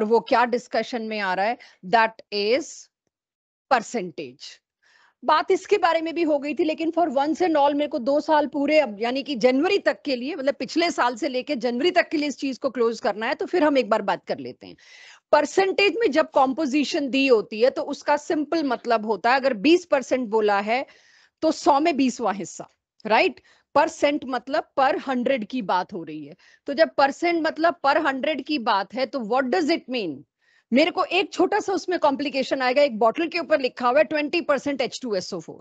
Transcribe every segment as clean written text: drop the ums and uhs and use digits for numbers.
और वो क्या डिस्कशन में आ रहा है, दैट इज परसेंटेज। बात इसके बारे में भी हो गई थी, लेकिन फॉर वंस एंड ऑल मेरे को 2 साल पूरे, अब यानी कि जनवरी तक के लिए, मतलब पिछले साल से लेके जनवरी तक के लिए इस चीज को क्लोज करना है, तो फिर हम एक बार बात कर लेते हैं। परसेंटेज में जब कॉम्पोजिशन दी होती है तो उसका सिंपल मतलब होता है, अगर 20% बोला है तो 100 में 20वां हिस्सा, राइट। परसेंट मतलब पर 100 की बात हो रही है, तो जब परसेंट मतलब पर 100 की बात है तो व्हाट डज इट मीन। मेरे को एक छोटा सा उसमें कॉम्प्लिकेशन आएगा, एक बॉटल के ऊपर लिखा हुआ है 20% H2SO4,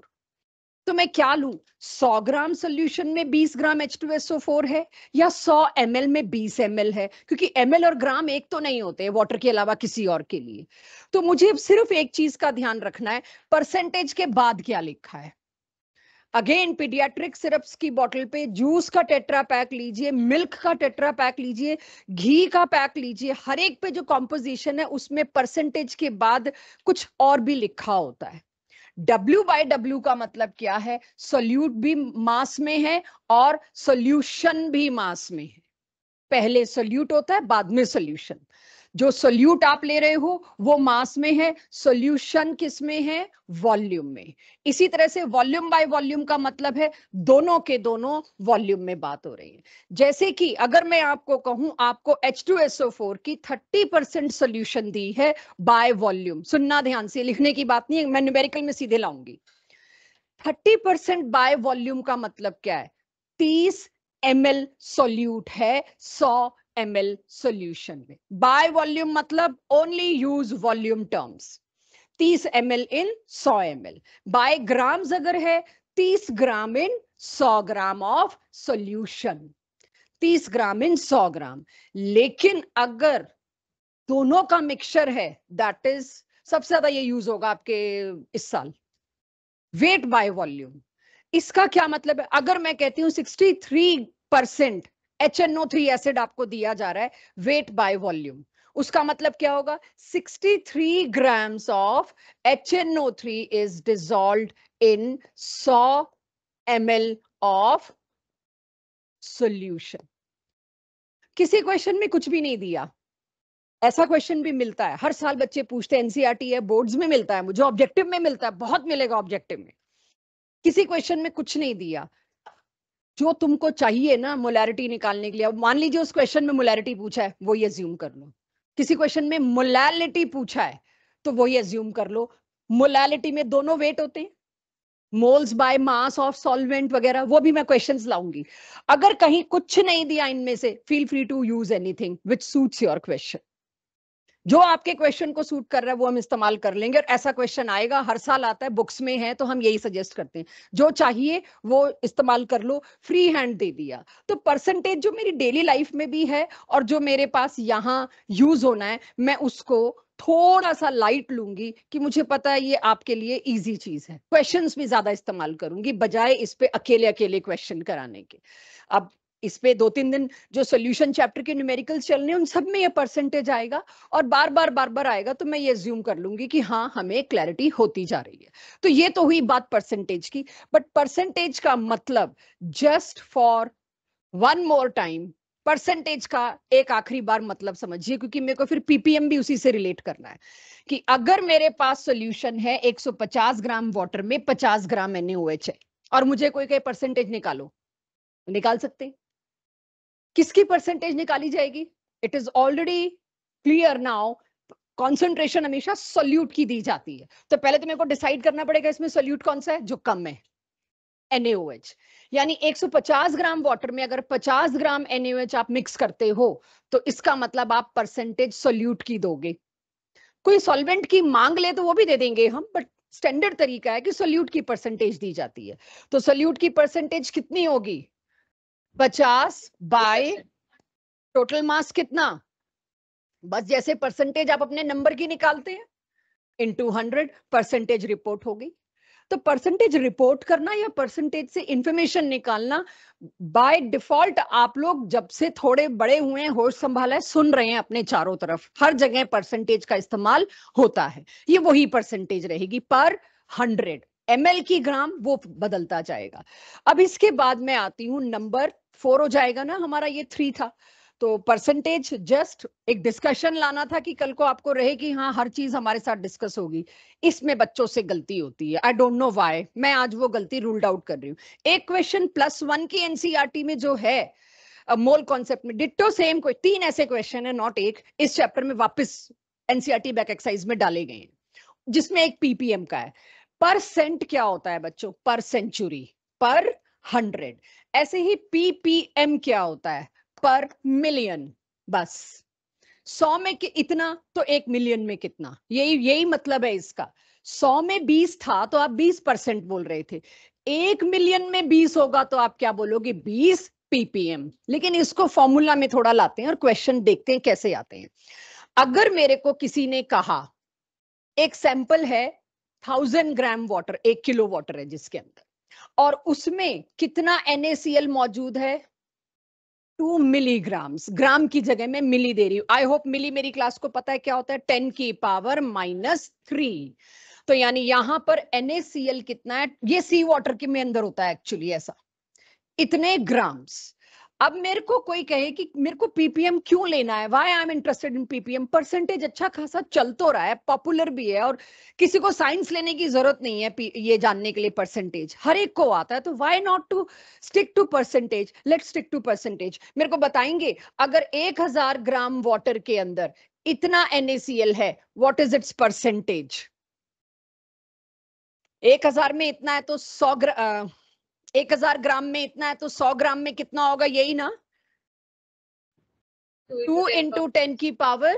तो मैं क्या लूं, 100 ग्राम सोल्यूशन में 20 ग्राम H2SO4 है, या 100 ml में 20 ml है, क्योंकि ml और ग्राम एक तो नहीं होते वाटर के अलावा किसी और के लिए। तो मुझे सिर्फ एक चीज का ध्यान रखना है, परसेंटेज के बाद क्या लिखा है। अगेन पीडियाट्रिक सिरप्स की बोतल पे जूस का टेट्रा पैक लीजिए, मिल्क का टेट्रा पैक लीजिए, घी का पैक लीजिए, हर एक पे जो कॉम्पोजिशन है उसमें परसेंटेज के बाद कुछ और भी लिखा होता है। W/W का मतलब क्या है, सोल्यूट भी मास में है और सोल्यूशन भी मास में है। पहले सोल्यूट होता है, बाद में सोल्यूशन। जो सोल्यूट आप ले रहे हो वो मास में है, सोल्यूशन किस में है, वॉल्यूम में। इसी तरह से वॉल्यूम बाय वॉल्यूम का मतलब है दोनों के दोनों वॉल्यूम में बात हो रही है। जैसे कि अगर मैं आपको कहूं आपको H2SO4 की 30% सोल्यूशन दी है बाय वॉल्यूम, सुनना ध्यान से, लिखने की बात नहीं है, मैं न्यूमेरिकल में सीधे लाऊंगी। 30% बाय वॉल्यूम का मतलब क्या है, 30 ml सोल्यूट है 100 ml सोल्यूशन में। बाय वॉल्यूम मतलब only use volume terms, 30 ml इन 100 ml। बाय ग्राम्स अगर है 30 ग्राम इन 100 ग्राम ऑफ सोल्यूशन, 30 ग्राम इन 100 ग्राम। लेकिन अगर दोनों का मिक्सचर है, दैट इज सबसे ज्यादा ये यूज होगा आपके इस साल, वेट बाय वॉल्यूम। इसका क्या मतलब है, अगर मैं कहती हूं 63% HNO3 एसिड आपको दिया जा रहा है वेट बाय वॉल्यूम, उसका मतलब क्या होगा, 63 grams of HNO3 is dissolved in 100 ml of solution. किसी क्वेश्चन में कुछ भी नहीं दिया, ऐसा क्वेश्चन भी मिलता है हर साल, बच्चे पूछते हैं, एनसीईआरटी है, बोर्ड्स में मिलता है, मुझे ऑब्जेक्टिव में मिलता है, बहुत मिलेगा ऑब्जेक्टिव में। किसी क्वेश्चन में कुछ नहीं दिया, जो तुमको चाहिए ना मोलैरिटी निकालने के लिए, अब मान लीजिए उस क्वेश्चन में मोलैरिटी पूछा है, वो ये अज्यूम कर लो। किसी क्वेश्चन में मोलैलिटी पूछा है तो वो ये अज्यूम कर लो। मोलैलिटी में दोनों वेट होते हैं, moles by mass of solvent वगैरह, वो भी मैं क्वेश्चंस लाऊंगी। अगर कहीं कुछ नहीं दिया इनमें से, feel free to use anything which suits your question. जो आपके क्वेश्चन को सूट कर रहा है वो हम इस्तेमाल कर लेंगे, और ऐसा क्वेश्चन आएगा, हर साल आता है, बुक्स में है, तो हम यही सजेस्ट करते हैं, जो चाहिए वो इस्तेमाल कर लो, फ्री हैंड दे दिया। तो परसेंटेज जो मेरी डेली लाइफ में भी है और जो मेरे पास यहाँ यूज होना है, मैं उसको थोड़ा सा लाइट लूंगी कि मुझे पता है ये आपके लिए इजी चीज है। क्वेश्चंस भी ज्यादा इस्तेमाल करूंगी बजाय इस पे अकेले अकेले क्वेश्चन कराने के। अब इस पे 2-3 दिन जो सोल्यूशन चैप्टर के न्यूमेरिकल्स चल रहे हैं उन सब में ये परसेंटेज आएगा, और बार बार आएगा, तो मैं ये अज्यूम कर लूंगी कि हाँ हमें क्लैरिटी होती जा रही है। तो ये तो हुई बात परसेंटेज की। बट परसेंटेज का मतलब, just for one more time, percentage का एक आखिरी बार मतलब समझिए, क्योंकि मेरे को फिर पीपीएम भी उसी से रिलेट करना है, कि अगर मेरे पास सोल्यूशन है 150 ग्राम वाटर में 50 ग्राम NaOH है, और मुझे कोई कहे परसेंटेज निकालो, निकाल सकते हैं। किसकी परसेंटेज निकाली जाएगी, it is already clear now, concentration हमेशा सोल्यूट की दी जाती है, तो पहले तो मेरे को डिसाइड करना पड़ेगा इसमें सोल्यूट कौन सा है, जो कम है, NaOH। यानी 150 ग्राम वाटर में अगर 50 ग्राम NaOH आप मिक्स करते हो, तो इसका मतलब आप परसेंटेज सोल्यूट की दोगे। कोई सॉल्वेंट की मांग ले तो वो भी दे देंगे हम, बट स्टैंडर्ड तरीका है कि सोल्यूट की परसेंटेज दी जाती है। तो सोल्यूट की परसेंटेज कितनी होगी, 50 बाय टोटल मास कितना, बस जैसे परसेंटेज आप अपने नंबर की निकालते हैं इनटू 100, परसेंटेज रिपोर्ट हो गई। तो परसेंटेज रिपोर्ट करना या परसेंटेज से इंफॉर्मेशन निकालना, बाय डिफॉल्ट आप लोग जब से थोड़े बड़े हुए हैं, होश संभाला है, सुन रहे हैं अपने चारों तरफ, हर जगह परसेंटेज का इस्तेमाल होता है। ये वही परसेंटेज रहेगी पर 100 ml की ग्राम, वो बदलता जाएगा। अब इसके बाद मैं आती हूं नंबर 4 हो जाएगा ना हमारा, ये 3 था, तो परसेंटेज जस्ट एक डिस्कशन लाना था कि कल को आपको रहे कि हाँ हर चीज हमारे साथ डिस्कस होगी। इसमें बच्चों से गलती होती है, आई डोंट नो व्हाई, मैं आज वो गलती रूल्ड आउट कर रही हूँ। एक क्वेश्चन +1 की एनसीईआरटी में जो है मोल कॉन्सेप्ट में डिट्टो सेम कोई 3 ऐसे क्वेश्चन है, नॉट एक, इस चैप्टर में वापस एनसीईआरटी बैक एक्सरसाइज में डाले गए हैं, जिसमें एक पीपीएम का है। परसेंट क्या होता है बच्चों? पर सेंचुरी, पर 100। ऐसे ही पीपीएम क्या होता है? पर मिलियन। बस 100 में इतना तो 1 मिलियन में कितना, यही मतलब है इसका। 100 में 20 था तो आप 20% बोल रहे थे, 1 मिलियन में 20 होगा तो आप क्या बोलोगे? 20 पीपीएम। लेकिन इसको फॉर्मूला में थोड़ा लाते हैं और क्वेश्चन देखते हैं कैसे आते हैं। अगर मेरे को किसी ने कहा एक सैंपल है 1000 ग्राम वाटर, 1 किलो वाटर है जिसके अंदर, और उसमें कितना NaCl मौजूद है? 2 मिलीग्राम्स। ग्राम की जगह में मिली दे रही हूं। आई होप मिली मेरी क्लास को पता है क्या होता है, 10 की पावर -3। तो यानी यहां पर NaCl कितना है? ये सी वाटर के में अंदर होता है एक्चुअली ऐसा, इतने ग्राम्स। अब मेरे को कोई कहे कि मेरे को पीपीएम क्यों लेना है, why I am interested in PPM, percentage अच्छा खासा चल तो रहा है, पॉपुलर भी है, और किसी को साइंस लेने की जरूरत नहीं है ये जानने के लिए, परसेंटेज हर एक को आता है, तो why not to stick to percentage, let's stick to percentage. मेरे को बताएंगे अगर 1000 ग्राम वाटर के अंदर इतना NaCl है, व्हाट इज इट्स परसेंटेज? 1000 में इतना है तो 1000 ग्राम में इतना है तो 100 ग्राम में कितना होगा, यही ना? 2 इंटू 10 की पावर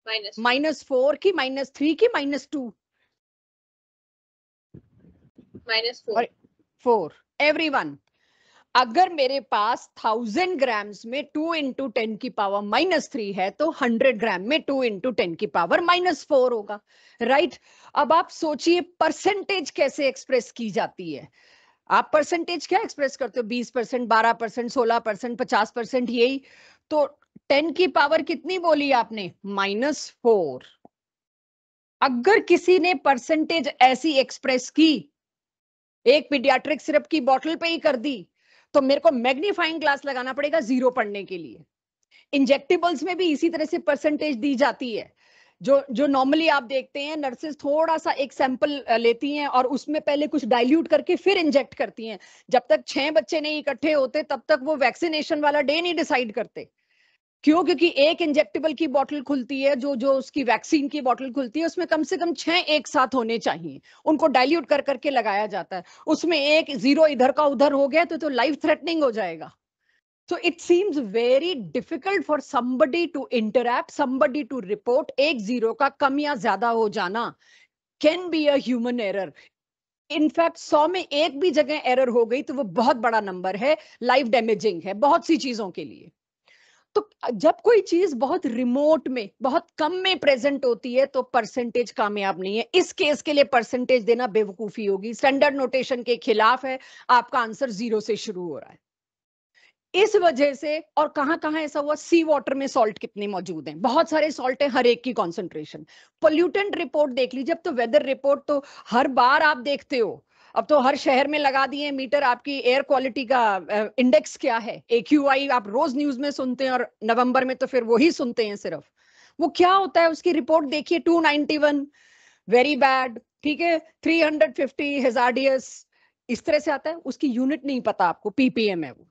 -4 की -3 की -2 -4 एवरीवन। अगर मेरे पास 1000 ग्राम्स में 2 इंटू 10 की पावर -3 है तो 100 ग्राम में 2 इंटू 10 की पावर -4 होगा, राइट? अब आप सोचिए परसेंटेज कैसे एक्सप्रेस की जाती है। आप परसेंटेज क्या एक्सप्रेस करते हो? 20%, 12%, 16%, 50%, यही तो। 10 की पावर कितनी बोली आपने? -4। अगर किसी ने परसेंटेज ऐसी एक्सप्रेस की, एक पीडियाट्रिक सिरप की बोतल पे ही कर दी, तो मेरे को मैग्नीफाइंग ग्लास लगाना पड़ेगा 0 पढ़ने के लिए। इंजेक्टेबल्स में भी इसी तरह से परसेंटेज दी जाती है। जो नॉर्मली आप देखते हैं, नर्सेस थोड़ा सा एक सैंपल लेती हैं और उसमें पहले कुछ डाइल्यूट करके फिर इंजेक्ट करती हैं। जब तक 6 बच्चे नहीं इकट्ठे होते तब तक वो वैक्सीनेशन वाला डे नहीं डिसाइड करते। क्यों? क्योंकि एक इंजेक्टेबल की बोतल खुलती है, जो जो उसकी वैक्सीन की बोतल खुलती है, उसमें कम से कम 6 एक साथ होने चाहिए, उनको डाइल्यूट कर करके लगाया जाता है। उसमें एक 0 इधर का उधर हो गया तो लाइफ थ्रेटनिंग हो जाएगा। So it seems very difficult for somebody to interact, somebody to report. एक 0 का कम या ज्यादा हो जाना can be a human error. In fact 100 में एक भी जगह एरर हो गई तो वो बहुत बड़ा नंबर है, लाइफ डैमेजिंग है बहुत सी चीजों के लिए। तो जब कोई चीज बहुत रिमोट में, बहुत कम में प्रेजेंट होती है तो परसेंटेज कामयाब नहीं है। इस केस के लिए परसेंटेज देना बेवकूफी होगी, स्टैंडर्ड नोटेशन के खिलाफ है। आपका आंसर 0 से शुरू हो रहा है इस वजह से। और कहां कहां ऐसा हुआ? सी वाटर में सॉल्ट कितने मौजूद हैं? बहुत सारे सॉल्ट है, हर एक की कॉन्सेंट्रेशन। पोल्यूटेंट रिपोर्ट देख लीजिए। अब तो वेदर रिपोर्ट तो हर बार आप देखते हो, अब तो हर शहर में लगा दिए मीटर। आपकी एयर क्वालिटी का इंडेक्स क्या है, AQI, आप रोज न्यूज में सुनते हैं, और नवंबर में तो फिर वही सुनते हैं सिर्फ। वो क्या होता है? उसकी रिपोर्ट देखिए, 291 वेरी बैड, ठीक है, 350 हेजार्डियस, इस तरह से आता है। उसकी यूनिट नहीं पता आपको, PPM है वो।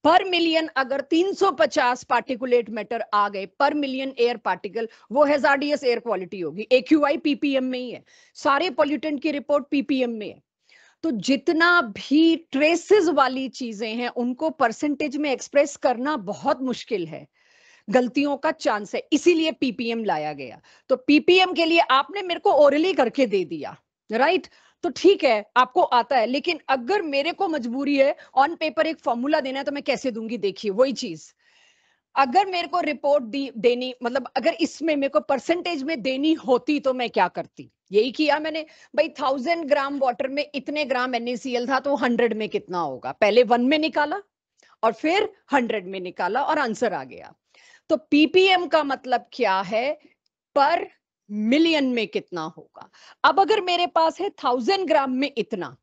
पर मिलियन अगर 350 पार्टिकुलेट मैटर आ गए पर मिलियन एयर पार्टिकल, वो हैजार्डियस एयर क्वालिटी होगी। AQI PPM में ही है, सारे पॉल्यूटेंट की रिपोर्ट PPM में है। तो जितना भी ट्रेसेस वाली चीजें हैं उनको परसेंटेज में एक्सप्रेस करना बहुत मुश्किल है, गलतियों का चांस है, इसीलिए PPM लाया गया। तो PPM के लिए आपने मेरे को ओरली करके दे दिया, राइट? तो ठीक है, आपको आता है, लेकिन अगर मेरे को मजबूरी है ऑन पेपर एक फॉर्मूला देना है तो मैं कैसे दूंगी? देखिए वही चीज, अगर मेरे को रिपोर्ट देनी, मतलब अगर इसमें मेरे को परसेंटेज में देनी होती तो मैं क्या करती? यही किया मैंने भाई। 1000 ग्राम वाटर में इतने ग्राम NaCl था तो 100 में कितना होगा, पहले 1 में निकाला और फिर 100 में निकाला और आंसर आ गया। तो PPM का मतलब क्या है? पर मिलियन में कितना होगा। अब अगर मेरे पास है 1000 ग्राम में इतना,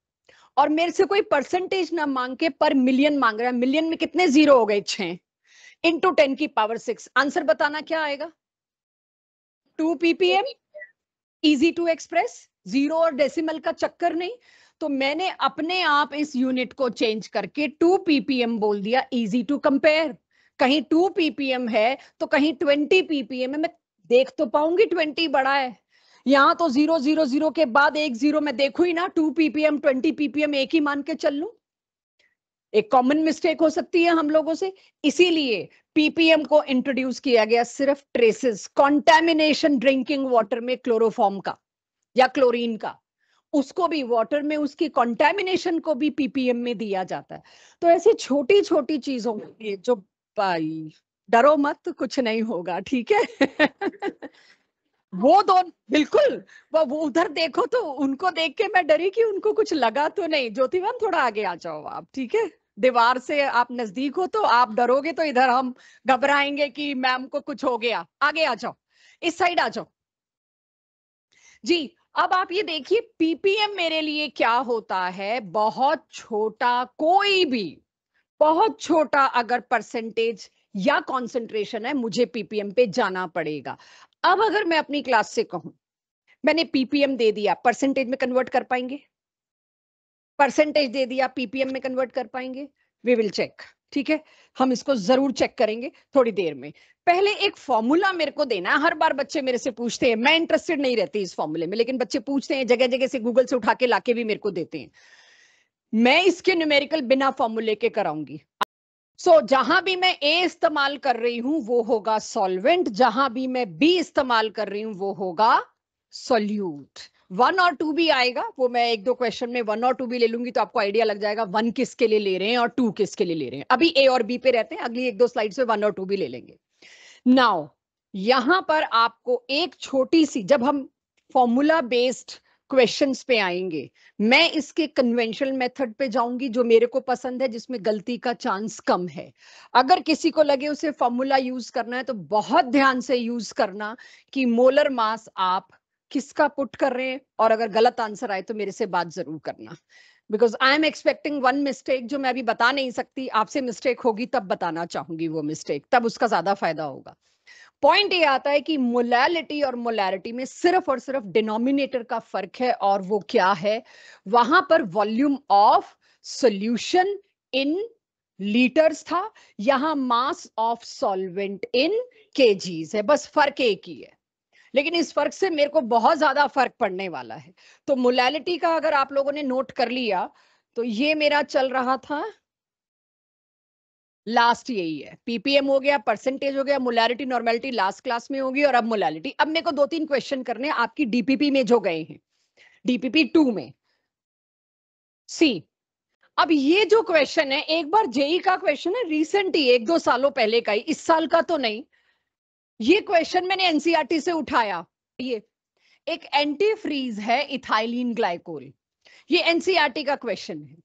और मेरे से कोई परसेंटेज ना मांग के पर मिलियन मांग रहा है, मिलियन में कितने जीरो हो गए? 6। इंटू 10 की पावर 6। आंसर बताना क्या आएगा? 2 ppm, easy to express, zero और डेसिमल का चक्कर नहीं। तो मैंने अपने आप इस यूनिट को चेंज करके 2 ppm बोल दिया, इजी टू कंपेयर। कहीं 2 ppm है तो कहीं 20 ppm है, मैं देख तो पाऊंगी 20 बड़ा है। यहां तो 000 के बाद एक जीरो मैं देखू ही ना, 2 ppm 20 ppm एक ही मान के चल लूं। एक कॉमन मिस्टेक हो सकती है हम लोगों से, इसीलिए पीपीएम को इंट्रोड्यूस किया गया। सिर्फ ट्रेसेस, कॉन्टेमिनेशन ड्रिंकिंग वाटर में क्लोरोफॉर्म का या क्लोरीन का, उसको भी वाटर में उसकी कंटेमिनेशन को भी पीपीएम में दिया जाता है। तो ऐसी छोटी छोटी चीजों में जो, भाई डरो मत, कुछ नहीं होगा, ठीक है। वो दोनों बिल्कुल, वो उधर देखो तो उनको देख के मैं डरी कि उनको कुछ लगा तो नहीं। ज्योतिवन थोड़ा आगे आ जाओ आप, ठीक है। दीवार से आप नजदीक हो तो आप डरोगे तो इधर हम घबराएंगे कि मैम को कुछ हो गया। आगे आ जाओ, इस साइड आ जाओ जी। अब आप ये देखिए पीपीएम मेरे लिए क्या होता है, बहुत छोटा, कोई भी बहुत छोटा अगर परसेंटेज या कॉन्सेंट्रेशन है, मुझे पीपीएम पे जाना पड़ेगा। अब अगर मैं अपनी क्लास से कहूं, मैंने पीपीएम दे दिया, परसेंटेज में कन्वर्ट कर पाएंगे? परसेंटेज दे दिया, पीपीएम में कन्वर्ट कर पाएंगे? वी विल चेक, ठीक है। हम इसको जरूर चेक करेंगे थोड़ी देर में। पहले एक फॉर्मूला मेरे को देना है। हर बार बच्चे मेरे से पूछते हैं, मैं इंटरेस्टेड नहीं रहती इस फॉर्मूले में, लेकिन बच्चे पूछते हैं, जगह जगह से गूगल से उठा के लाके भी मेरे को देते हैं। मैं इसके न्यूमेरिकल बिना फॉर्मूले के कराऊंगी। जहां भी मैं ए इस्तेमाल कर रही हूं वो होगा सॉल्वेंट, जहां भी मैं बी इस्तेमाल कर रही हूं वो होगा सोल्यूट। 1 और 2 भी आएगा, वो मैं एक दो क्वेश्चन में 1 और 2 भी ले लूंगी तो आपको आइडिया लग जाएगा 1 किसके लिए ले रहे हैं और 2 किसके लिए ले रहे हैं। अभी ए और बी पे रहते हैं, अगली एक दो स्लाइड से 1 और 2 भी ले लेंगे। नाउ यहां पर आपको एक छोटी सी, जब हम फॉर्मूला बेस्ड क्वेश्चंस पे आएंगे, मैं इसके कन्वेंशनल मेथड पे जाऊंगी जो मेरे को पसंद है, जिसमें गलती का चांस कम है। अगर किसी को लगे उसे फॉर्मूला यूज करना है तो बहुत ध्यान से यूज करना कि मोलर मास आप किसका पुट कर रहे हैं, और अगर गलत आंसर आए तो मेरे से बात जरूर करना, because I am expecting one mistake जो मैं अभी बता नहीं सकती। आपसे मिस्टेक होगी तब बताना चाहूंगी वो मिस्टेक, तब उसका ज्यादा फायदा होगा। पॉइंट ये आता है कि मोलैलिटी और मोलैरिटी में सिर्फ और सिर्फ डिनोमिनेटर का फर्क है, और वो क्या है? वहां पर volume of solution in litres था, यहां mass of solvent in KGs है। बस फर्क एक ही है, लेकिन इस फर्क से मेरे को बहुत ज्यादा फर्क पड़ने वाला है। तो मोलैलिटी का अगर आप लोगों ने नोट कर लिया तो ये मेरा चल रहा था लास्ट, यही है। पीपीएम हो गया, परसेंटेज हो गया, मोलैरिटी नॉर्मेलिटी लास्ट क्लास में होगी, और अब मोलैलिटी। अब मेरे को दो तीन क्वेश्चन करने हैं आपकी डीपीपी में जो गए हैं, डीपीपी 2 में। सी, अब ये जो क्वेश्चन है, एक बार जेई का क्वेश्चन है, रिसेंट ही, एक दो सालों पहले का ही, इस साल का तो नहीं। ये क्वेश्चन मैंने एनसीईआरटी से उठाया। ये एक एंटी फ्रीज है इथाइलिन ग्लाइकोल, ये एनसीईआरटी का क्वेश्चन है।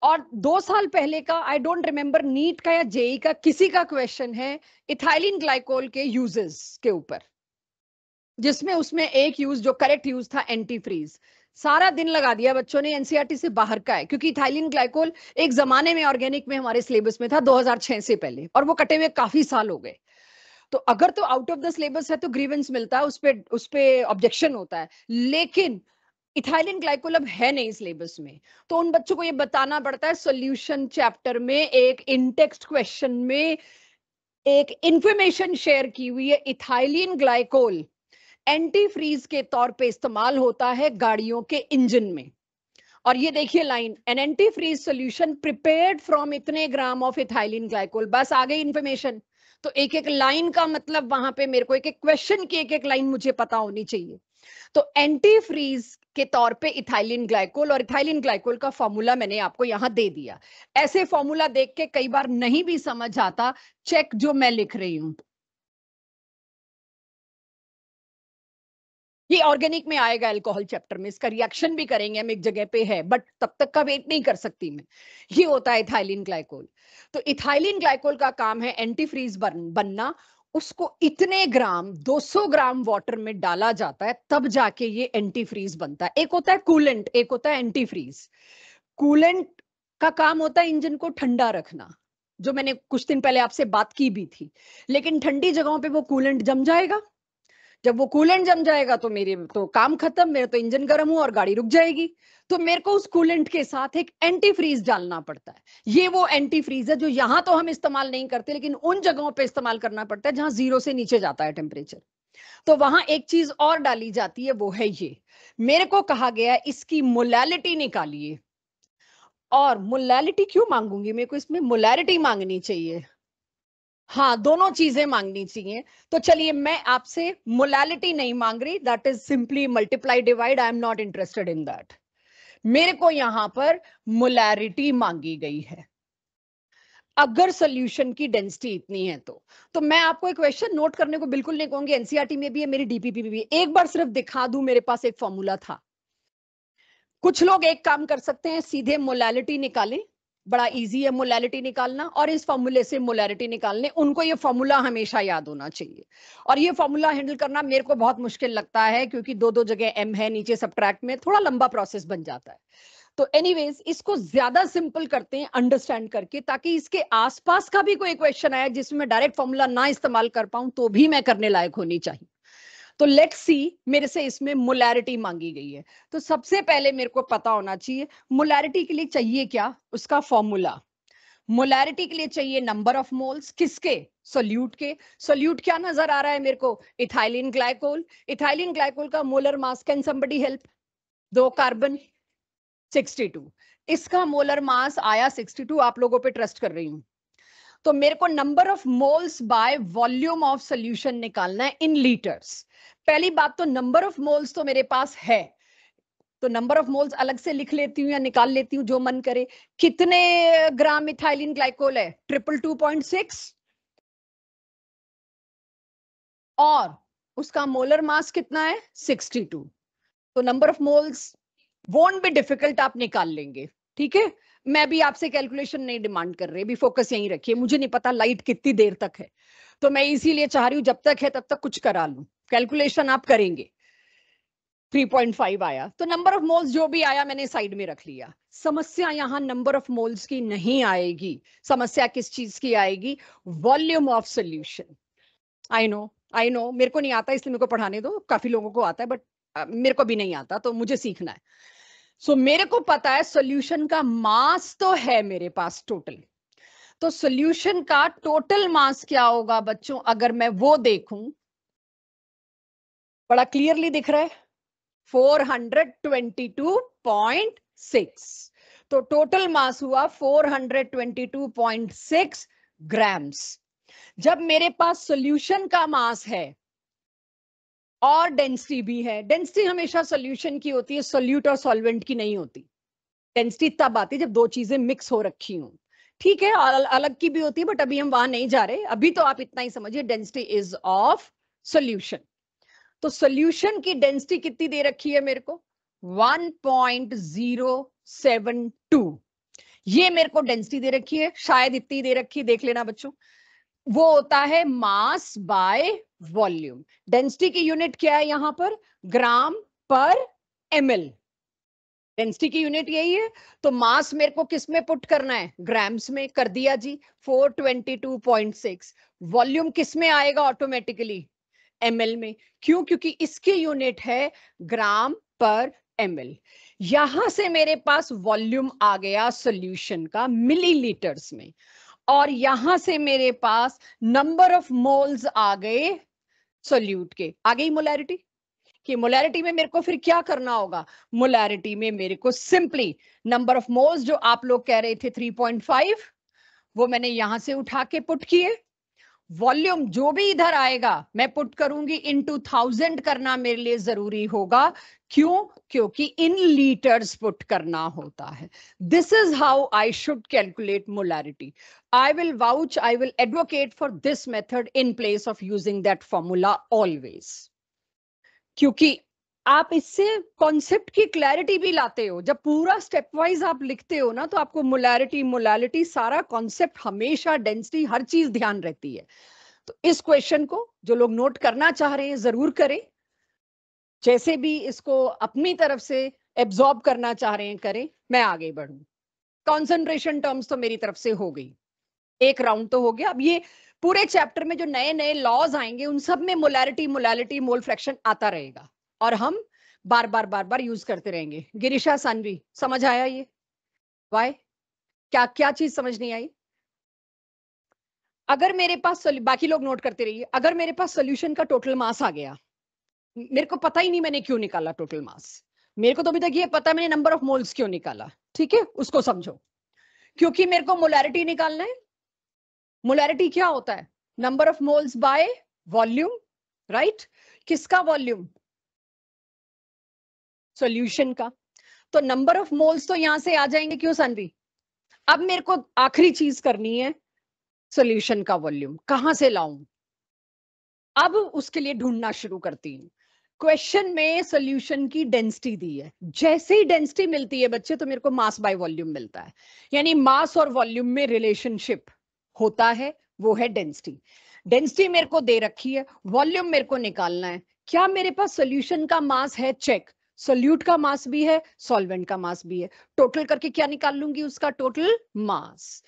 और 2 साल पहले का, आई डोंट रिमेम्बर, नीट का या जेई का किसी का क्वेश्चन है इथाइलिन ग्लाइकोल के यूजेस के ऊपर, जिसमें उसमें एक यूज जो करेक्ट यूज था एंटी फ्रीज। सारा दिन लगा दिया बच्चों ने, एनसीईआरटी से बाहर का है, क्योंकि इथाइलिन ग्लाइकोल एक जमाने में ऑर्गेनिक में हमारे सिलेबस में था 2006 से पहले, और वो कटे हुए काफी साल हो गए। तो अगर तो आउट ऑफ द सिलेबस है तो ग्रीवेंस मिलता है, उस पे ऑब्जेक्शन होता है, लेकिन इथाइलिन ग्लाइकोल अब है नहीं सिलेबस में। तो उन बच्चों को ये बताना पड़ता है सॉल्यूशन चैप्टर में, एक इन टेक्स्ट क्वेश्चन में एक इंफॉर्मेशन शेयर की हुई है, इथाइलिन ग्लाइकोल एंटी फ्रीज के तौर पे इस्तेमाल होता है गाड़ियों के इंजन में। और ये देखिए line, an anti freeze solution prepared from इतने ग्राम ऑफ इथाइलिन ग्लाइकोल, बस आ गई इंफॉर्मेशन। तो एक एक लाइन का मतलब वहां पे मेरे को, एक एक क्वेश्चन की एक एक लाइन मुझे पता होनी चाहिए। तो एंटी फ्रीज के तौर पे इथाइलिन ग्लाइकोल, और इथाइलिन ग्लाइकोल का फॉर्मूला मैंने आपको यहां दे दिया। ऐसे फॉर्मूला देख के कई बार नहीं भी समझ आता, चेक जो मैं लिख रही हूं, ये ऑर्गेनिक में आएगा, अल्कोहल चैप्टर में इसका रिएक्शन भी करेंगे हम, एक जगह पे है, बट तब तक का वेट नहीं कर सकती मैं। ये होता है इथाइलिन ग्लाइकोल। तो इथाइलिन ग्लाइकोल का काम है एंटीफ्रीज बनना। उसको इतने ग्राम, 200 ग्राम वाटर में डाला जाता है, तब जाके ये एंटीफ्रीज बनता है। एक होता है कूलेंट, एक होता है एंटीफ्रीज। कूलेंट का काम होता है इंजन को ठंडा रखना, जो मैंने कुछ दिन पहले आपसे बात की भी थी, लेकिन ठंडी जगहों पे वो कूलेंट जम जाएगा। जब वो कूलेंट जम जाएगा तो मेरे तो काम खत्म, मेरे तो इंजन गर्म हुआ और गाड़ी रुक जाएगी। तो मेरे को उस कूलेंट के साथ एक एंटी फ्रीज डालना पड़ता है। ये वो एंटी फ्रीज है जो यहां तो हम इस्तेमाल नहीं करते, लेकिन उन जगहों पे इस्तेमाल करना पड़ता है जहां 0 से नीचे जाता है टेम्परेचर। तो वहां एक चीज और डाली जाती है, वो है ये। मेरे को कहा गया है इसकी मोलैलिटी निकालिए। और मोलैलिटी क्यों मांगूंगी? मेरे को इसमें मोलैरिटी मांगनी चाहिए। हाँ, दोनों चीजें मांगनी चाहिए। तो चलिए, मैं आपसे मोलैलिटी नहीं मांग रही, that is simply multiply divide, I am not interested in that. मेरे को यहां पर मोलैरिटी मांगी गई है। अगर सोल्यूशन की डेंसिटी इतनी है तो मैं आपको एक क्वेश्चन नोट करने को बिल्कुल नहीं कहूंगी, एनसीईआरटी में भी है, मेरी डीपीपी में भी है। एक बार सिर्फ दिखा दूं, मेरे पास एक फॉर्मूला था। कुछ लोग एक काम कर सकते हैं, सीधे मोलैलिटी निकालें, बड़ा इजी है मोलैलिटी निकालना, और इस फॉर्मूले से मोलैरिटी निकालने। उनको ये फॉर्मूला हमेशा याद होना चाहिए। और ये फॉर्मूला हैंडल करना मेरे को बहुत मुश्किल लगता है, क्योंकि दो दो जगह एम है, नीचे सबट्रैक्ट में थोड़ा लंबा प्रोसेस बन जाता है। तो एनीवेज, इसको ज्यादा सिंपल करते हैं अंडरस्टैंड करके, ताकि इसके आसपास का भी कोई क्वेश्चन आया जिसमें डायरेक्ट फॉर्मूला ना इस्तेमाल कर पाऊं तो भी मैं करने लायक होनी चाहिए। तो लेट्स सी, मेरे से इसमें मोलैरिटी मांगी गई है। तो सबसे पहले मेरे को पता होना चाहिए मोलैरिटी के लिए चाहिए क्या, उसका फॉर्मूला। मोलैरिटी के लिए चाहिए नंबर ऑफ मोल्स, किसके? सोल्यूट के। सोल्यूट क्या नजर आ रहा है मेरे को? Ethylene glycol. इथाइलिन ग्लाइकोल का molar mass, can somebody help? 2 carbon, 62। इसका मोलर मास आया 62, आप लोगों पे ट्रस्ट कर रही हूं। तो मेरे को number of moles by volume of solution निकालना है इन लीटर्स। पहली बात तो नंबर ऑफ मोल्स तो मेरे पास है, तो नंबर ऑफ मोल्स अलग से लिख लेती हूँ या निकाल लेती हूँ, जो मन करे। कितने ग्राम इथाइलिन ग्लाइकोल है? 222.6। और उसका मोलर मास कितना है? 62। तो number of moles won't be difficult, आप निकाल लेंगे। ठीक है, मैं भी आपसे कैलकुलेशन नहीं डिमांड कर रही, भी फोकस यहीं रखिए। मुझे नहीं पता लाइट कितनी देर तक है, तो मैं इसीलिए चाह रही हूँ जब तक है तब तक कुछ करा लूं। कैलकुलेशन आप करेंगे। 3.5 आया, तो नंबर ऑफ मोल्स जो भी आया मैंने साइड में रख लिया। समस्या यहां नंबर ऑफ मोल्स की नहीं आएगी, समस्या किस चीज की आएगी? Volume of solution. I know मेरे को नहीं आता, इसलिए मेरे को पढ़ाने दो। काफी लोगों को आता है, बट मेरे को भी नहीं आता, तो मुझे सीखना है। सो मेरे को पता है सोल्यूशन का मास तो है मेरे पास टोटल। तो सोल्यूशन का टोटल मास क्या होगा बच्चों, अगर मैं वो देखूं? बड़ा क्लियरली दिख रहा है, 422.6। तो टोटल मास हुआ 422.6 ग्राम्स। जब मेरे पास सॉल्यूशन का मास है और डेंसिटी भी है, डेंसिटी हमेशा सॉल्यूशन की होती है, सोल्यूट और सॉल्वेंट की नहीं होती। डेंसिटी तब आती है जब दो चीजें मिक्स हो रखी हों। ठीक है, और अलग की भी होती है, बट अभी हम वहां नहीं जा रहे। अभी तो आप इतना ही समझिए, डेंसिटी इज ऑफ सॉल्यूशन। तो सॉल्यूशन की डेंसिटी कितनी दे रखी है मेरे को? 1.072। ये मेरे को डेंसिटी दे रखी है, शायद इतनी दे रखी है, देख लेना बच्चों। वो होता है मास बाय वॉल्यूम। डेंसिटी की यूनिट क्या है यहां पर? ग्राम पर ml। डेंसिटी की यूनिट यही है। तो मास मेरे को किस में पुट करना है? ग्राम्स में। कर दिया जी, 422.6। वॉल्यूम किस में आएगा ऑटोमेटिकली? ml में। क्यों? क्योंकि इसकी यूनिट है ग्राम पर ml। यहां से मेरे पास वॉल्यूम आ गया सॉल्यूशन का मिलीलीटर्स में, और यहां से मेरे पास नंबर ऑफ मोल्स आ गए सोल्यूट के। आ गई मोलैरिटी। कि मोलैरिटी में मेरे को फिर क्या करना होगा? मोलैरिटी में मेरे को सिंपली नंबर ऑफ मोल्स, जो आप लोग कह रहे थे 3.5, वो मैंने यहां से उठा के पुट किए। वॉल्यूम जो भी इधर आएगा मैं पुट करूंगी इनटू 1000 करना मेरे लिए जरूरी होगा। क्यों? क्योंकि इन लीटर्स पुट करना होता है। This is how I should calculate molarity. I will vouch, I will advocate for this method in place of using that formula always. क्योंकि आप इससे कॉन्सेप्ट की क्लैरिटी भी लाते हो। जब पूरा स्टेप वाइज आप लिखते हो ना, तो आपको मोलैरिटी मोलैलिटी सारा कॉन्सेप्ट, हमेशा डेंसिटी, हर चीज ध्यान रहती है। तो इस क्वेश्चन को जो लोग नोट करना चाह रहे हैं जरूर करें, जैसे भी इसको अपनी तरफ से एब्जॉर्ब करना चाह रहे हैं करें। मैं आगे बढ़ूं। कॉन्सेंट्रेशन टर्म्स तो मेरी तरफ से हो गई। एक राउंड तो हो गया। अब ये पूरे चैप्टर में जो नए नए लॉज आएंगे उन सब में मोलैरिटी, मोलैलिटी, मोल फ्रैक्शन आता रहेगा और हम बार बार यूज करते रहेंगे। गिरिशा, सानवी, समझ आया ये? वाई? क्या क्या चीज समझ नहीं आई? अगर मेरे पास, बाकी लोग नोट करते रहिए, अगर मेरे पास सोल्यूशन का टोटल मास आ गया, मेरे को पता ही नहीं मैंने क्यों निकाला टोटल मास, मेरे को तो अभी तक ये पता मैंने नंबर ऑफ मोल्स क्यों निकाला, ठीक है, उसको समझो। क्योंकि मेरे को मोलैरिटी निकालना है। मोलैरिटी क्या होता है? Number of moles by volume, right? किसका वॉल्यूम? सॉल्यूशन का। तो नंबर ऑफ मोल्स तो यहां से आ जाएंगे, क्यों सानवी? अब मेरे को आखिरी चीज करनी है, सॉल्यूशन का वॉल्यूम कहां से लाऊं? अब उसके लिए ढूंढना शुरू करती हूँ। क्वेश्चन में सॉल्यूशन की डेंसिटी दी है, जैसे ही डेंसिटी मिलती है बच्चे तो मेरे को मास बाय वॉल्यूम मिलता है, यानी मास और वॉल्यूम में रिलेशनशिप होता है, वो है डेंसिटी। डेंसिटी मेरे को दे रखी है, वॉल्यूम मेरे को निकालना है। क्या मेरे पास सॉल्यूशन का मास है? चेक। सोल्यूट का मास भी है, सॉल्वेंट का मास भी है, टोटल करके क्या निकाल लूंगी? उसका टोटल मास।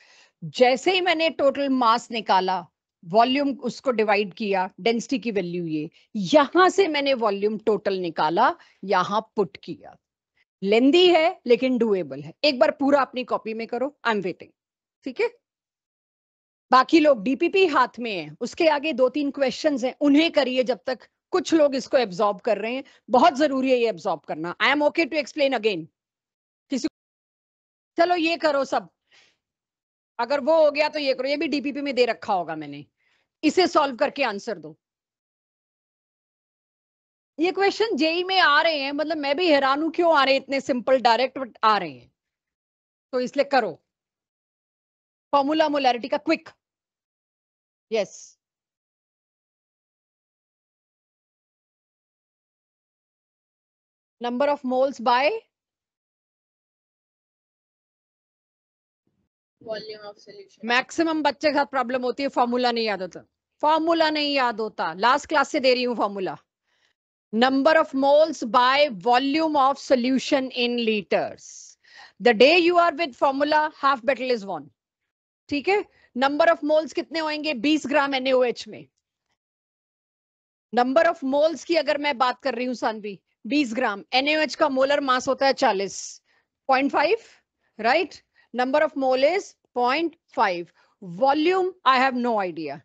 जैसे ही मैंने टोटल मास निकाला, वॉल्यूम उसको डिवाइड किया, डेंसिटी की वैल्यू ये, यहां से मैंने वॉल्यूम टोटल निकाला, यहां पुट किया। लेंदी है लेकिन डुएबल है। एक बार पूरा अपनी कॉपी में करो, आई एम वेटिंग, ठीक है? बाकी लोग, डीपीपी हाथ में है, उसके आगे 2-3 क्वेश्चंस हैं, उन्हें करिए जब तक कुछ लोग इसको एब्जॉर्ब कर रहे हैं। बहुत जरूरी है ये एब्जॉर्ब करना। I am okay to explain again? किसी, चलो ये करो सब। अगर वो हो गया तो ये करो, ये भी डीपीपी में दे रखा होगा मैंने, इसे सॉल्व करके आंसर दो। ये क्वेश्चन जेई में आ रहे हैं, मतलब मैं भी हैरान हूं क्यों आ रहे हैं इतने सिंपल डायरेक्ट, बट आ रहे हैं, तो इसलिए करो। फॉर्मूला मोलैरिटी का quick. Yes, number of moles by volume of solution. Maximum बच्चे के साथ प्रॉब्लम होती है, फॉर्मूला नहीं याद होता। फॉर्मूला नहीं याद होता, लास्ट क्लास से दे रही हूं formula. Number of moles by volume of solution in litres. The day you are with formula, half battle is won, ठीक है? नंबर ऑफ मोल्स कितने होंगे? 20 ग्राम NaOH में। नंबर ऑफ मोल्स की अगर मैं बात कर रही हूं सानवी, 20 ग्राम। NaOH का मोलर मास होता है 40.5, right? Number of mole is 0.5। Volume I have no idea.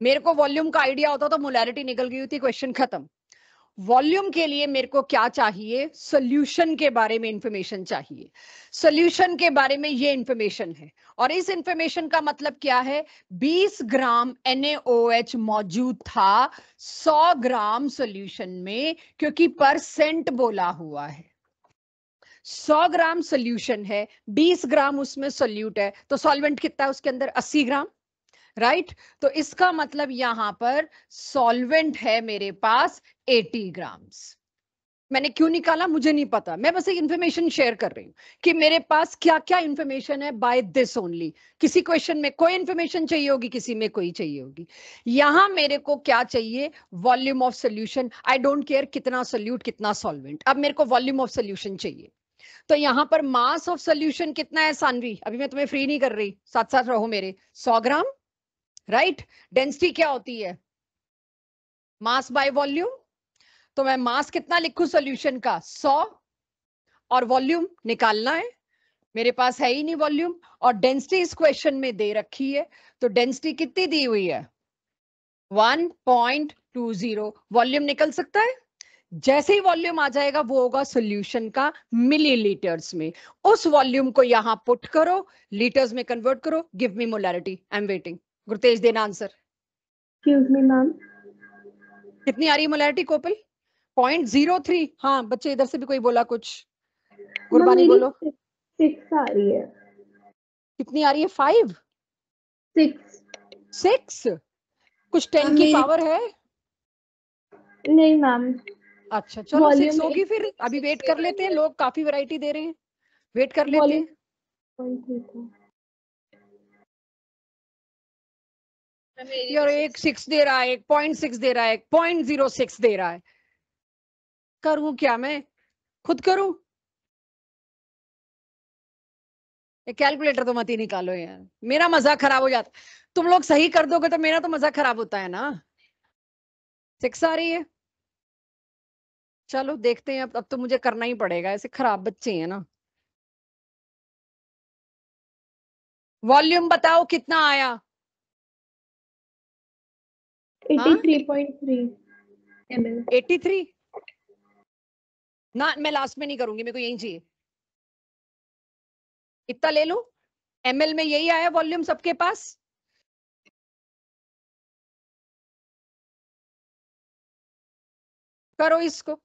मेरे को वॉल्यूम का आइडिया होता तो मोलैरिटी निकल गई होती, क्वेश्चन खत्म। वॉल्यूम के लिए मेरे को क्या चाहिए? सॉल्यूशन के बारे में इंफॉर्मेशन चाहिए। सॉल्यूशन के बारे में ये इंफॉर्मेशन है, और इस इंफॉर्मेशन का मतलब क्या है? 20 ग्राम NaOH मौजूद था 100 ग्राम सॉल्यूशन में, क्योंकि परसेंट बोला हुआ है। 100 ग्राम सॉल्यूशन है, 20 ग्राम उसमें सोल्यूट है, तो सॉल्वेंट कितना है उसके अंदर? 80 ग्राम, राइट? तो इसका मतलब यहां पर सॉल्वेंट है मेरे पास 80 ग्राम्स। मैंने क्यों निकाला मुझे नहीं पता, मैं बस एक इंफॉर्मेशन शेयर कर रही हूं कि मेरे पास क्या क्या इंफॉर्मेशन है बाय दिस ओनली। किसी क्वेश्चन में कोई इंफॉर्मेशन चाहिए होगी, किसी में कोई चाहिए होगी। यहां मेरे को क्या चाहिए? Volume of solution. I don't care कितना सोल्यूट कितना सॉल्वेंट, अब मेरे को वॉल्यूम ऑफ सोल्यूशन चाहिए। तो यहां पर मास ऑफ सोल्यूशन कितना है सानवी? अभी मैं तुम्हें फ्री नहीं कर रही, साथ साथ रहो मेरे। 100 ग्राम, राइट? डेंसिटी क्या होती है? Mass by volume. तो मैं मास कितना लिखूं सोल्यूशन का? 100, और वॉल्यूम निकालना है, मेरे पास है ही नहीं वॉल्यूम, और डेंसिटी इस क्वेश्चन में दे रखी है, तो डेंसिटी कितनी दी हुई है? 1.20। वॉल्यूम निकल सकता है? जैसे ही वॉल्यूम आ जाएगा वो होगा सॉल्यूशन का मिलीलीटर्स में। उस वॉल्यूम को यहां पुट करो, लीटर्स में कन्वर्ट करो, give me molarity. I am waiting. Gurtej देना आंसर। एक्सक्यूज मी मैम, कितनी आ रही है मोलैरिटी कोपल? 0.03। हाँ बच्चे इधर से भी कोई बोला कुछ? मैम गुरबानी मेरी बोलो। 6 आ रही है। कितनी आ रही है? 5? 6। 6? कुछ 10 की मेरी पावर है? नहीं मैम, अच्छा चलो 6 वॉल्यूम होगी फिर, अभी 6 वेट के कर लेते हैं, लिए लोग काफी वैरायटी दे रहे हैं, वेट कर लेते वॉल्यूम हैं। 0.3 था। यार एक 6 दे रहा है, एक 0.6 दे रहा है, एक 0.06 दे रहा है, करूं क्या मैं? खुद करूं? कैलकुलेटर तो मत ही निकालो यार, मेरा मजा खराब हो जाता। तुम लोग सही कर दोगे तो मेरा तो मजा खराब होता है ना। 6 आ रही है, चलो देखते हैं। अब तो मुझे करना ही पड़ेगा, ऐसे खराब बच्चे हैं ना। वॉल्यूम बताओ कितना आया। हाँ 83.3 ml। 83 ना, मैं लास्ट में नहीं करूंगी, मेरे को यही चाहिए। इतना ले लूं, एमएल में यही आया वॉल्यूम सबके पास। करो इसको।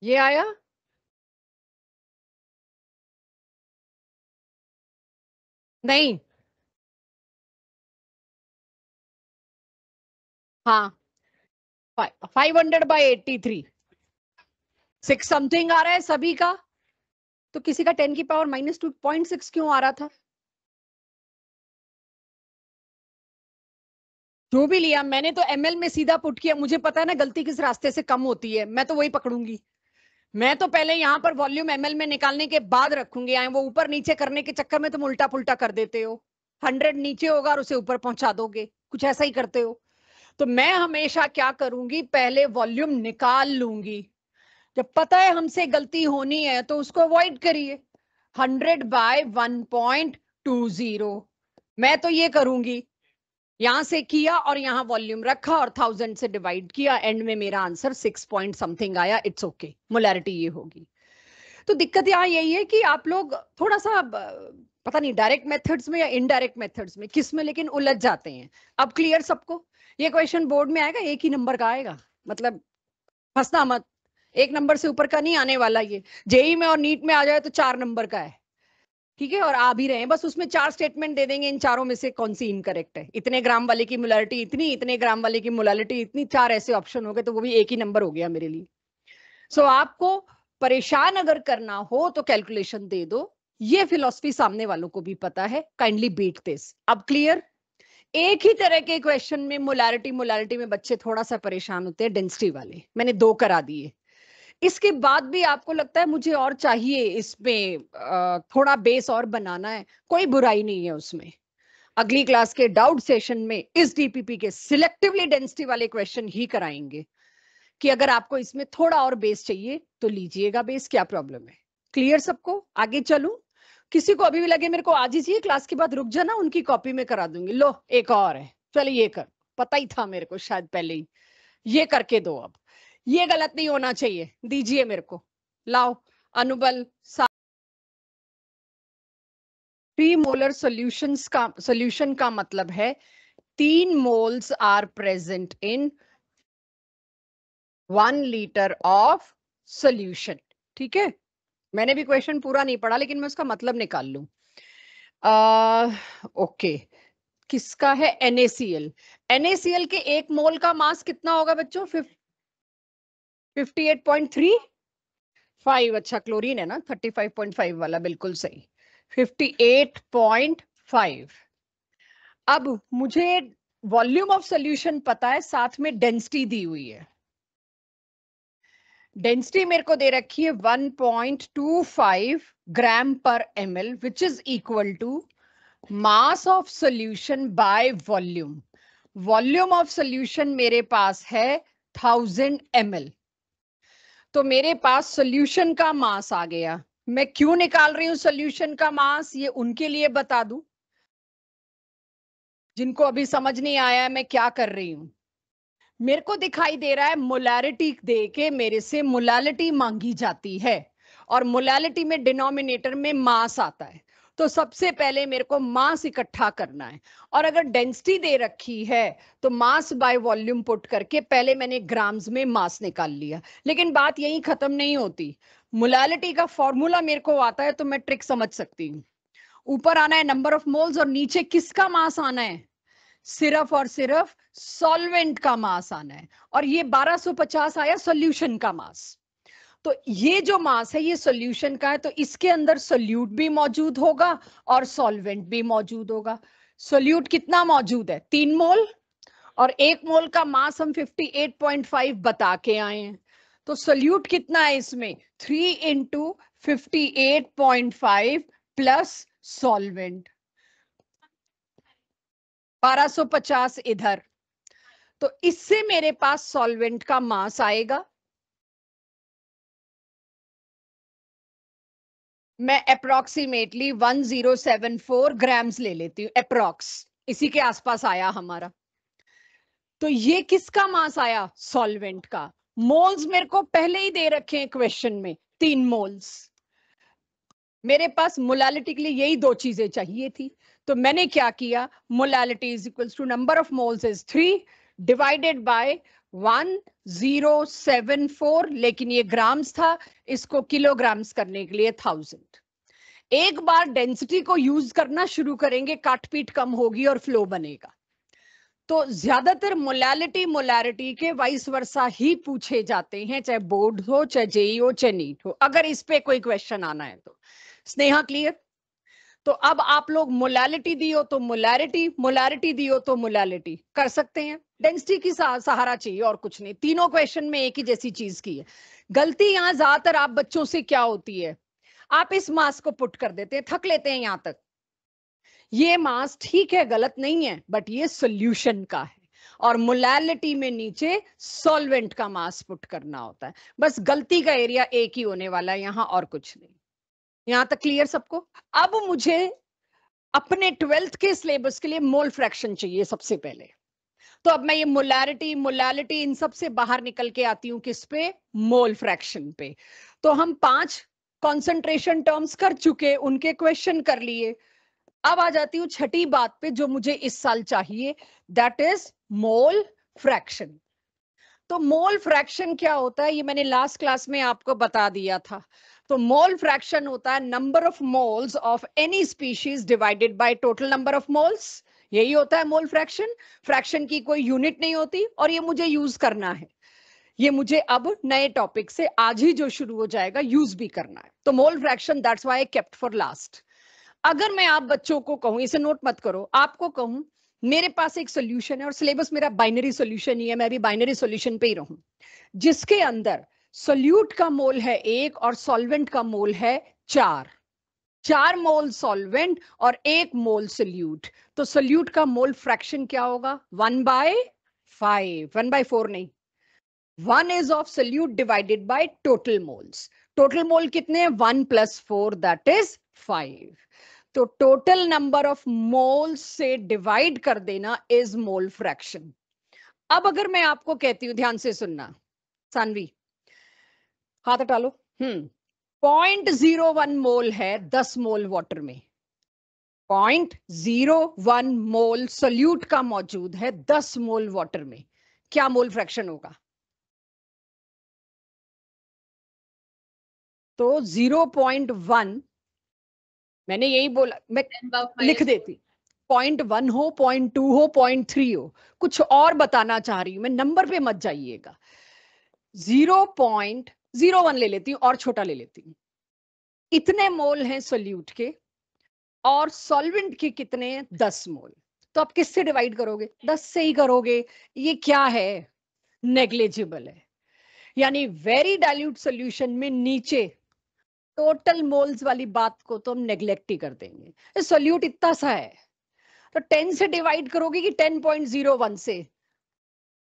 ये आया, नहीं, हाँ 500/83, 6 समथिंग आ रहा है सभी का। तो किसी का 10⁻⁻2.6 क्यों आ रहा था। जो भी लिया मैंने तो एमएल में सीधा पुट किया, मुझे पता है ना गलती किस रास्ते से कम होती है, मैं तो वही पकड़ूंगी। मैं तो पहले यहाँ पर वॉल्यूम एमएल में निकालने के बाद रखूंगी, आए वो ऊपर नीचे करने के चक्कर में तुम उल्टा पुल्टा कर देते हो। 100 नीचे होगा और उसे ऊपर पहुंचा दोगे, कुछ ऐसा ही करते हो। तो मैं हमेशा क्या करूंगी, पहले वॉल्यूम निकाल लूंगी। जब पता है हमसे गलती होनी है तो उसको अवॉइड करिए। 100/1.20 मैं तो ये करूंगी, यहां से किया और यहां वॉल्यूम रखा और 1000 से डिवाइड किया, एंड में मेरा आंसर 6 पॉइंट समथिंग आया। इट्स ओके, मोलैरिटी ये होगी। तो दिक्कत यहाँ यही है कि आप लोग थोड़ा सा पता नहीं डायरेक्ट मेथड्स में या इनडायरेक्ट मेथड्स में किस में लेकिन उलझ जाते हैं। अब क्लियर सबको। ये क्वेश्चन बोर्ड में आएगा, एक ही नंबर का आएगा, मतलब फंसना मत। 1 नंबर से ऊपर का नहीं आने वाला ये। जेई में और नीट में आ जाए तो 4 नंबर का है, ठीक है। और आ भी रहे हैं, बस उसमें 4 स्टेटमेंट दे देंगे, इन चारों में से कौन सी इनकरेक्ट है। इतने ग्राम वाले की मोलालिटी इतनी, इतने ग्राम वाले की मोलालिटी इतनी, 4 ऐसे ऑप्शन हो गए, तो वो भी एक ही नंबर हो गया मेरे लिए। सो आपको परेशान अगर करना हो तो कैलकुलेशन दे दो। ये फिलॉसफी सामने वालों को भी पता है, काइंडली बीट दिस। अब क्लियर। एक ही तरह के क्वेश्चन में मोलारिटी मोलारिटी में बच्चे थोड़ा सा परेशान होते हैं, डेंसिटी वाले मैंने 2 करा दिए। इसके बाद भी आपको लगता है मुझे और चाहिए इसमें थोड़ा बेस और बनाना है, कोई बुराई नहीं है उसमें। अगली क्लास के डाउट सेशन में इस डीपीपी के सिलेक्टिवली डेंसिटी वाले क्वेश्चन ही कराएंगे, कि अगर आपको इसमें थोड़ा और बेस चाहिए तो लीजिएगा बेस, क्या प्रॉब्लम है। क्लियर सबको, आगे चलूं। किसी को अभी भी लगे मेरे को आज ही चाहिए, क्लास के बाद रुक जाना, उनकी कॉपी में करा दूंगी। लो एक और है, चलिए ये कर, पता ही था मेरे को शायद पहले ही। ये करके दो अब, ये गलत नहीं होना चाहिए, दीजिए मेरे को। लाओ अनुबल। 3 मोलर सोल्यूशन का मतलब है 3 moles are present in 1 litre of solution. ठीक है, मैंने भी क्वेश्चन पूरा नहीं पढ़ा लेकिन मैं उसका मतलब निकाल लूं। ओके, किसका है, NaCl। NaCl के 1 मोल का मास कितना होगा बच्चों, 58.35। अच्छा क्लोरीन है ना, 35.5 वाला, बिल्कुल सही, 58.5। अब मुझे वॉल्यूम ऑफ सोल्यूशन पता है, साथ में डेंसिटी दी हुई है। डेंसिटी मेरे को दे रखी है 1.25 ग्राम पर ml, which is equal to mass of solution by volume. Volume of solution मेरे पास है 1000 ml, तो मेरे पास सोल्यूशन का मास आ गया। मैं क्यों निकाल रही हूं सोल्यूशन का मास, ये उनके लिए बता दूं जिनको अभी समझ नहीं आया है मैं क्या कर रही हूं। मेरे को दिखाई दे रहा है मोलैरिटी दे के मेरे से मोलैलिटी मांगी जाती है, और मोलैलिटी में डिनोमिनेटर में मास आता है। तो सबसे पहले मेरे को मास इकट्ठा करना है, और अगर डेंसिटी दे रखी है तो मास बाय वॉल्यूम पुट करके पहले मैंने ग्राम्स में मास निकाल लिया। लेकिन बात यही खत्म नहीं होती, मोलैलिटी का फॉर्मूला मेरे को आता है तो मैं ट्रिक समझ सकती हूँ। ऊपर आना है नंबर ऑफ मोल्स और नीचे किसका मास आना है, सिर्फ और सिर्फ सॉल्वेंट का मास आना है। और ये 1250 आया सॉल्यूशन का मास। तो ये जो मास है ये सॉल्यूशन का है, तो इसके अंदर सोल्यूट भी मौजूद होगा और सॉल्वेंट भी मौजूद होगा। सोल्यूट कितना मौजूद है, 3 मोल, और 1 मोल का मास हम 58.5 बता के आए हैं। तो सोल्यूट कितना है इसमें? 3 इंटू 58.5 प्लस सॉल्वेंट 1250 इधर। तो इससे मेरे पास सॉल्वेंट का मास आएगा, मैं अप्रोक्सीमेटली 1074 ग्राम्स ले लेती हूँ, अप्रोक्स इसी के आसपास आया हमारा। तो ये किसका मास आया? सॉल्वेंट का। मोल्स मेरे को पहले ही दे रखे हैं क्वेश्चन में, 3 मोल्स। मेरे पास मोलालिटी के लिए यही 2 चीजें चाहिए थी, तो मैंने क्या किया, molality is equals to number of moles is 3 divided by 1074, लेकिन ये ग्राम्स था, इसको किलोग्राम्स करने के लिए 1000। एक बार डेंसिटी को यूज करना शुरू करेंगे, काटपीट कम होगी और फ्लो बनेगा। तो ज्यादातर मोलालिटी के वाइस वर्सा ही पूछे जाते हैं, चाहे बोर्ड हो, चाहे जेई हो, चाहे नीट हो, अगर इस पे कोई क्वेश्चन आना है तो। स्नेहा क्लियर? तो अब आप लोग मोलालिटी दियो तो मोलारिटी, मोलारिटी दियो तो मोलालिटी कर सकते हैं। डेंसिटी की सहारा चाहिए और कुछ नहीं। तीनों क्वेश्चन में एक ही जैसी चीज की है। गलती यहाँ ज्यादातर आप बच्चों से क्या होती है, आप इस मास को पुट कर देते हैं, थक लेते हैं यहां तक। ये मास ठीक है, गलत नहीं है, बट ये सोल्यूशन का है, और मोलालिटी में नीचे सॉल्वेंट का मास पुट करना होता है। बस गलती का एरिया एक ही होने वाला है यहां, और कुछ नहीं। यहां तक क्लियर सबको? अब मुझे अपने 12th के सिलेबस के लिए मोल फ्रैक्शन चाहिए सबसे पहले। तो अब मैं ये मोलारिटी मोलालिटी इन सब से बाहर निकल के आती हूँ, किस पे? मोल फ्रैक्शन पे। तो हम 5 कॉन्सेंट्रेशन टर्म्स कर चुके, उनके क्वेश्चन कर लिए। अब आ जाती हूँ छठी बात पे जो मुझे इस साल चाहिए, दैट इज मोल फ्रैक्शन। तो मोल फ्रैक्शन क्या होता है, ये मैंने लास्ट क्लास में आपको बता दिया था। तो मोल फ्रैक्शन होता है number of moles of any species divided by total number of moles. यही होता है मोल फ्रैक्शन। फ्रैक्शन की कोई यूनिट नहीं होती, और ये मुझे यूज करना है। ये मुझे अब नए टॉपिक से आज ही जो शुरू हो जाएगा यूज भी करना है। तो mole fraction, that's why I kept for last. अगर मैं आप बच्चों को कहूं, इसे नोट मत करो, आपको कहूं मेरे पास एक सोल्यूशन है, और सिलेबस मेरा बाइनरी सोल्यूशन ही है, मैं भी बाइनरी सोल्यूशन पे ही रहूं, जिसके अंदर सोल्यूट का मोल है 1 और सॉल्वेंट का मोल है 4। 4 मोल सॉल्वेंट और 1 मोल सोल्यूट। तो सोल्यूट का मोल फ्रैक्शन क्या होगा? 1/5, 1/4 नहीं, 1 is of solute divided by total moles. Total mole कितने हैं? 1 plus 4, that is 5. तो टोटल नंबर ऑफ मोल्स से डिवाइड कर देना इज मोल फ्रैक्शन। अब अगर मैं आपको कहती हूं, ध्यान से सुनना, सानवी हाथ हटा लो। 0.01 मोल है 10 मोल वाटर में, 0.01 मोल सोल्यूट का मौजूद है 10 मोल वाटर में, क्या मोल फ्रैक्शन होगा? तो 0.1, मैंने यही बोला, मैं लिख देती, 0.1 हो, 0.2 हो, 0.3 हो, कुछ और बताना चाह रही हूं मैं, नंबर पे मत जाइएगा। 0.01 ले लेती हूँ और छोटा ले लेती हूँ। इतने मोल हैं सोल्यूट के, और सॉल्वेंट के कितने हैं? 10 मोल। तो आप किससे डिवाइड करोगे? 10 से ही करोगे। ये क्या है? नेग्लिजिबल है। यानी वेरी डाइल्यूट सोल्यूशन में नीचे टोटल मोल्स वाली बात को तो हम नेग्लेक्ट ही कर देंगे। सोल्यूट इतना सा है, तो 10 से डिवाइड करोगे कि 10.01 से?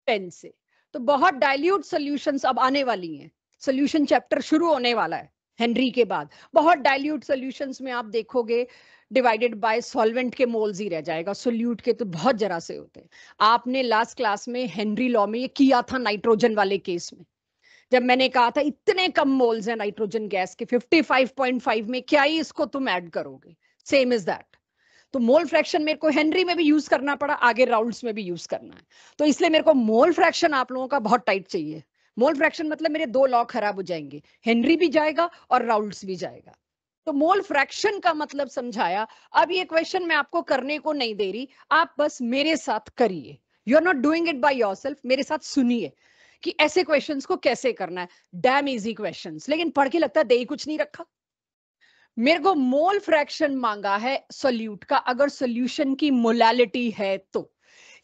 10 से। तो बहुत डाइल्यूट सॉल्यूशंस अब आने वाली हैं, सॉल्यूशन चैप्टर शुरू होने वाला है हेनरी के बाद। बहुत डाइल्यूट सॉल्यूशंस में आप देखोगे डिवाइडेड बाय सॉल्वेंट के मोल्स ही रह जाएगा, सोल्यूट के तो बहुत जरा से होते हैं। आपने लास्ट क्लास में हेनरी लॉ में ये किया था नाइट्रोजन वाले केस में, जब मैंने कहा था इतने कम मोल्स हैं नाइट्रोजन गैस के 55.5 में, क्या ही इसको तुम ऐड करोगे? Same is that. तो मोल फ्रैक्शन मेरे को हेनरी में भी यूज करना पड़ा, आगे राउल्ड्स में भी यूज करना है। तो इसलिए मेरे को मोल फ्रैक्शन आप लोगों का बहुत टाइट चाहिए। मोल फ्रैक्शन मतलब मेरे 2 लॉ खराब हो जाएंगे, हेनरी भी जाएगा और राउल्ड्स भी जाएगा। तो मोल फ्रैक्शन का मतलब समझाया। अब ये क्वेश्चन मैं आपको करने को नहीं दे रही, आप बस मेरे साथ करिए। You are not doing it by yourself, मेरे साथ सुनिए कि ऐसे क्वेश्चंस को कैसे करना है। डैम इजी क्वेश्चंस, लेकिन पढ़ के लगता है दे ही कुछ नहीं रखा। मेरे को मोल फ्रैक्शन मांगा है सोल्यूट का, अगर सोल्यूशन की मोलालिटी है तो।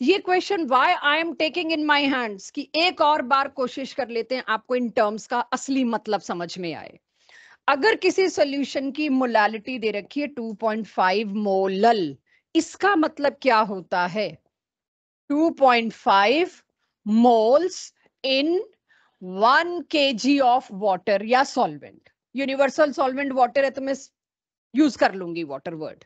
ये question why I am taking in my hands कि एक और बार कोशिश कर लेते हैं आपको इन टर्म्स का असली मतलब समझ में आए। अगर किसी सॉल्यूशन की मोलालिटी दे रखी है 2.5 मोलल, इसका मतलब क्या होता है? 2.5 moles in 1 kg of water या सॉल्वेंट। यूनिवर्सल सॉल्वेंट वाटर है तो मैं यूज कर लूंगी वाटर वर्ड।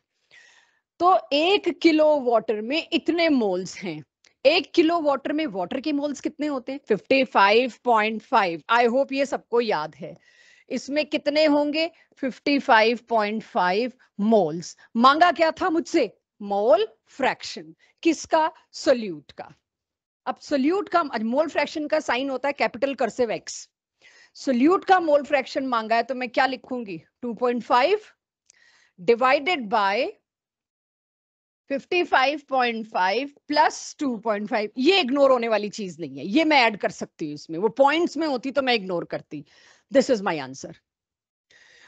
तो 1 किलो वाटर में इतने मोल्स हैं। 1 किलो वाटर में वाटर के मोल्स कितने होते हैं? 55.5। आई होप ये सबको याद है। इसमें कितने होंगे? 55.5 मोल्स। मांगा क्या था मुझसे? Mole fraction. किसका? सोल्यूट का। अब सोल्यूट का मोल फ्रैक्शन का साइन होता है कैपिटल कर्सिव एक्स। सोल्यूट का मोल फ्रैक्शन मांगा है तो मैं क्या लिखूंगी? 2.5 डिवाइडेड बाय 55.5 प्लस 2.5। ये इग्नोर होने वाली चीज नहीं है, ये मैं ऐड कर सकती हूँ इसमें। वो पॉइंट्स में होती तो मैं इग्नोर करती। This is my answer.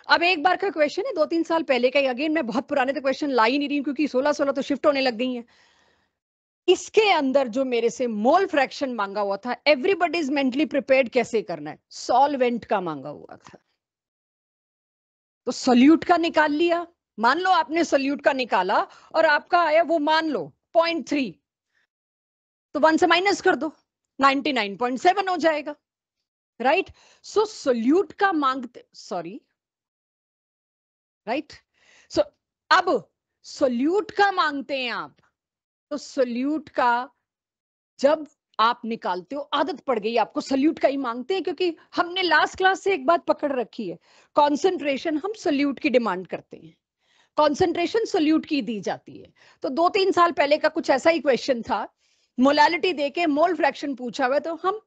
अब एक बार का क्वेश्चन है, 2-3 साल पहले का। अगेन मैं बहुत पुराने तो क्वेश्चन ला ही नहीं रही हूँ क्योंकि 16 तो शिफ्ट होने लग गई हैं। इसके अंदर जो मेरे से मोल फ्रैक्शन मांगा हुआ था, एवरीबडी इज मेंटली प्रिपेयर्ड कैसे करना है। सॉल्वेंट का मांगा हुआ था, तो सोल्यूट का निकाल लिया। मान लो आपने सोल्यूट का निकाला और आपका आया वो, मान लो 0.3, तो 1 से माइनस कर दो, 99.7 हो जाएगा। राइट? सो सोल्यूट का मांगते, सॉरी, राइट। सो अब सोल्यूट का मांगते हैं आप, तो सोल्यूट का जब आप निकालते हो, आदत पड़ गई आपको सोल्यूट का ही मांगते हैं, क्योंकि हमने लास्ट क्लास से एक बात पकड़ रखी है, कॉन्सेंट्रेशन हम सोल्यूट की डिमांड करते हैं, कॉन्सेंट्रेशन सोल्यूट की दी जाती है। तो 2-3 साल पहले का कुछ ऐसा ही क्वेश्चन था, मोलालिटी देके मोल फ्रैक्शन पूछा हुआ है, तो हम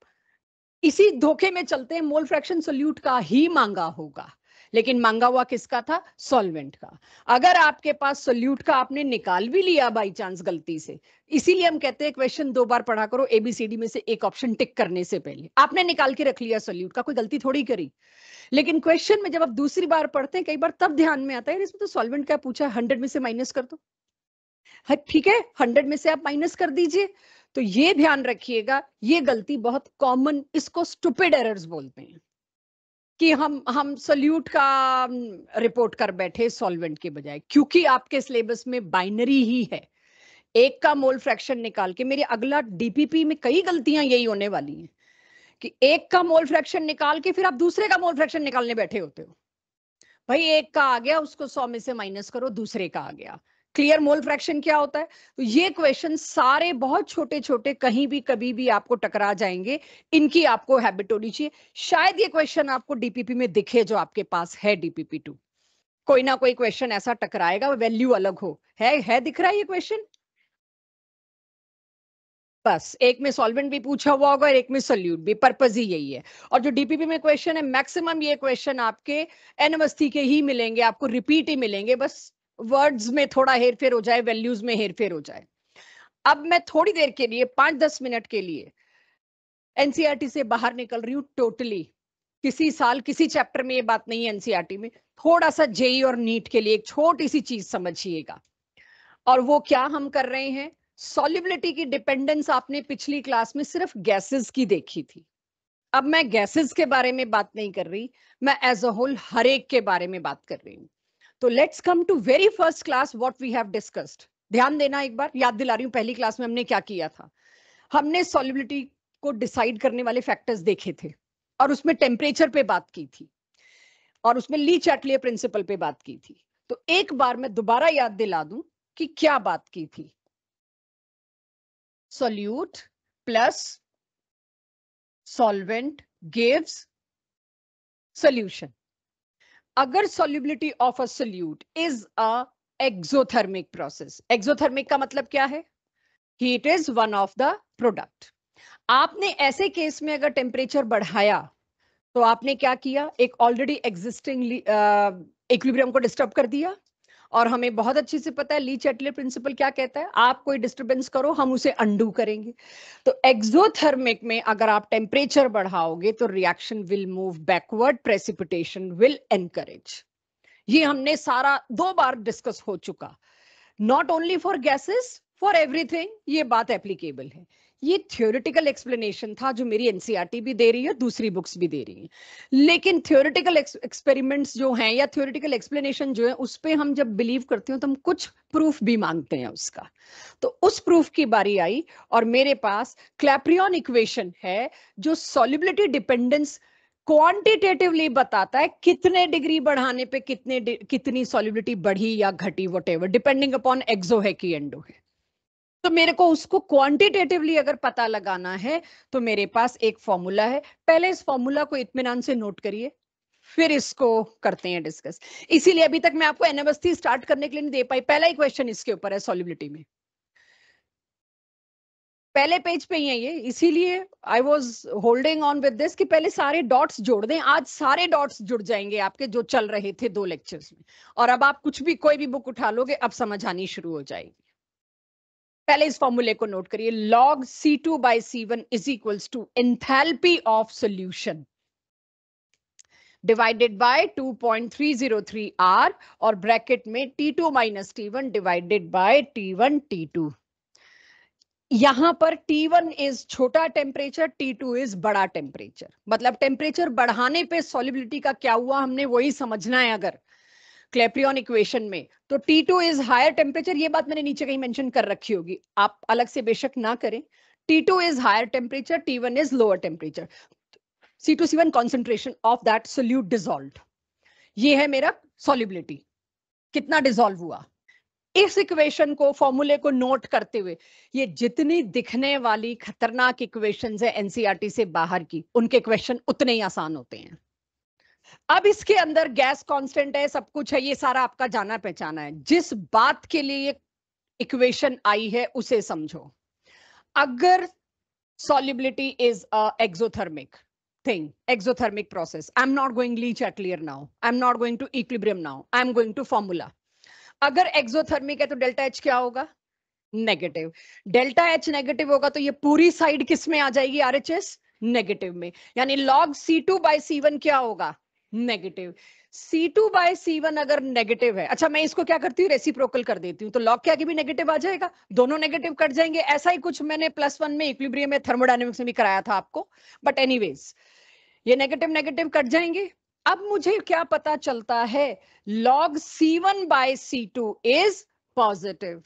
इसी धोखे में चलते हैं, मोल फ्रैक्शन सोल्यूट का ही मांगा होगा, लेकिन मांगा हुआ किसका था? सॉल्वेंट का। अगर आपके पास सोल्यूट का आपने निकाल भी लिया बाई चांस गलती से, इसीलिए हम कहते हैं क्वेश्चन 2 बार पढ़ा करो, एबीसीडी में से एक ऑप्शन टिक करने से पहले। आपने निकाल के रख लिया सोल्यूट का, कोई गलती थोड़ी करी, लेकिन क्वेश्चन में जब आप दूसरी बार पढ़ते हैं, कई बार तब ध्यान में आता है इसमें तो सॉल्वेंट का पूछा, 100 में से माइनस कर दो। ठीक है, 100 में से आप माइनस कर दीजिए। तो ये ध्यान रखिएगा, ये गलती बहुत कॉमन, इसको स्टूपिड एरर्स बोलते हैं, कि हम सोल्यूट का रिपोर्ट कर बैठे सॉल्वेंट के बजाय, क्योंकि आपके सिलेबस में बाइनरी ही है। एक का मोल फ्रैक्शन निकाल के, मेरे अगला डीपीपी में कई गलतियां यही होने वाली हैं कि एक का मोल फ्रैक्शन निकाल के फिर आप दूसरे का मोल फ्रैक्शन निकालने बैठे होते हो। भाई एक का आ गया, उसको 100 में से माइनस करो, दूसरे का आ गया। क्लियर? मोल फ्रैक्शन क्या होता है? तो ये क्वेश्चन सारे बहुत छोटे छोटे, कहीं भी कभी भी आपको टकरा जाएंगे, इनकी आपको हैबिट होनी चाहिए। शायद ये क्वेश्चन आपको डीपीपी में दिखे जो आपके पास है डीपीपी 2, कोई ना कोई क्वेश्चन ऐसा टकराएगा, वैल्यू अलग हो। है दिख रहा है ये क्वेश्चन? बस एक में सॉल्वेंट भी पूछा हुआ होगा और एक में सोल्यूट भी, पर्पज ही यही है। और जो डीपीपी में क्वेश्चन है, मैक्सिमम ये क्वेश्चन आपके एनएमएसटी के ही मिलेंगे, आपको रिपीट ही मिलेंगे, बस वर्ड्स में थोड़ा हेरफेर हो जाए, वैल्यूज में हेरफेर हो जाए। अब मैं थोड़ी देर के लिए, 5-10 मिनट के लिए एनसीईआरटी से बाहर निकल रही हूँ टोटली। किसी साल किसी चैप्टर में ये बात नहीं है एनसीईआरटी में, थोड़ा सा जेई और नीट के लिए एक छोटी सी चीज समझिएगा। और वो क्या हम कर रहे हैं, सॉल्युबिलिटी की डिपेंडेंस आपने पिछली क्लास में सिर्फ गैसेस की देखी थी। अब मैं गैसेस के बारे में बात नहीं कर रही, मैं एज अ होल हर एक के बारे में बात कर रही हूँ। तो let's come to very first class, what we have discussed. ध्यान देना, एक बार याद दिला रही हूँ, पहली क्लास में हमने क्या किया था। हमने सॉल्युबिलिटी को डिसाइड करने वाले फैक्टर्स देखे थे, और उसमें टेम्परेचर पे बात की थी, और उसमें ली चैटलियर प्रिंसिपल पे बात की थी। तो एक बार मैं दोबारा याद दिला दूं कि क्या बात की थी। solute plus solvent gives solution. अगर solubility of a solute is a exothermic process, exothermic का मतलब क्या है? Heat is one of the product. आपने ऐसे केस में अगर टेम्परेचर बढ़ाया तो आपने क्या किया, एक ऑलरेडी एग्जिस्टिंग इक्विलिब्रियम को डिस्टर्ब कर दिया। और हमें बहुत अच्छे से पता है ली चैटलियर प्रिंसिपल क्या कहता है, आप कोई डिस्टरबेंस करो हम उसे अंडू करेंगे। तो एक्सोथर्मिक में अगर आप टेम्परेचर बढ़ाओगे तो reaction will move backward, precipitation will encourage. ये हमने सारा 2 बार डिस्कस हो चुका, not only for gases, for everything ये बात एप्लीकेबल है। ये थ्योरेटिकल एक्सप्लेनेशन था जो मेरी एनसीईआरटी भी दे रही है, दूसरी बुक्स भी दे रही हैं। लेकिन थ्योरेटिकल एक्सपेरिमेंट्स जो हैं या थ्योरेटिकल एक्सप्लेनेशन जो है उस पे हम जब बिलीव करते हो तो हम कुछ प्रूफ भी मांगते हैं उसका। तो उस प्रूफ की बारी आई और मेरे पास क्लैप्रियन इक्वेशन है जो सॉल्युबिलिटी डिपेंडेंस क्वांटिटेटिवली बताता है कितने डिग्री बढ़ाने पे कितनी सॉल्युबिलिटी बढ़ी या घटी, व्हाटएवर, डिपेंडिंग अपॉन एक्सो है कि एंडो है। तो मेरे को उसको क्वांटिटेटिवली अगर पता लगाना है तो मेरे पास एक फॉर्मूला है। पहले इस फॉर्मूला को इत्मीनान से नोट करिए, फिर इसको करते हैं डिस्कस। इसीलिए अभी तक मैं आपको एनावस्थी स्टार्ट करने के लिए नहीं दे पाई। पहला ही क्वेश्चन इसके ऊपर है सॉल्युबिलिटी में, पहले पेज पे ही है ये, इसीलिए I was holding on with this कि पहले सारे डॉट्स जोड़ दें। आज सारे डॉट्स जुड़ जाएंगे आपके जो चल रहे थे 2 लेक्चर्स में, और अब आप कुछ भी कोई भी बुक उठा लोगे अब समझ आनी शुरू हो जाएगी। पहले इस फॉर्मूले को नोट करिए, log C2 by C1 is equals to enthalpy of solution divided by 2.303 R और ब्रैकेट में T2 minus T1 divided by T1 T2। यहां पर T1 इज छोटा टेम्परेचर, T2 इज बड़ा टेम्परेचर। मतलब टेम्परेचर बढ़ाने पे सॉल्युबिलिटी का क्या हुआ हमने वही समझना है अगर क्लैप्रियन इक्वेशन में। तो T2 इज हायर टेम्परेचर, ये बात मैंने नीचे कहीं मेंशन कर रखी होगी, आप अलग से बेशक ना करें। T2 is higher temperature, T1 is lower temperature. C2C1 concentration of that solute dissolved, ये है मेरा सॉल्युबिलिटी, कितना डिसॉल्व हुआ। इस इक्वेशन को, फॉर्मूले को नोट करते हुए ये जितनी दिखने वाली खतरनाक इक्वेशंस है एनसीईआरटी से बाहर की, उनके क्वेश्चन उतने ही आसान होते हैं। अब इसके अंदर गैस कांस्टेंट है, सब कुछ है, ये सारा आपका जाना पहचाना है। जिस बात के लिए ये इक्वेशन आई है उसे समझो। अगर solubility is a exothermic thing, exothermic process, I'm not going Lee Chatelier now, I'm not going to equilibrium now, I'm going to formula। अगर एक्सोथर्मिक है तो डेल्टा एच क्या होगा? नेगेटिव। डेल्टा एच नेगेटिव होगा तो ये पूरी साइड किस में आ जाएगी? आरएचएस नेगेटिव में। यानी log C2 by C1 क्या होगा? नेगेटिव। C2 by C1 अगर नेगेटिव है, अच्छा मैं इसको क्या करती हूँ, रेसिप्रोकल कर देती हूँ, तो log के आगे भी नेगेटिव आ जाएगा, दोनों नेगेटिव कट जाएंगे। ऐसा ही कुछ मैंने +1 में इक्विलिब्रियम में थर्मोडायनेमिक्स में भी कराया था आपको, बट एनीवेज ये नेगेटिव नेगेटिव कट जाएंगे। अब मुझे क्या पता चलता है, log C1 by C2 is positive.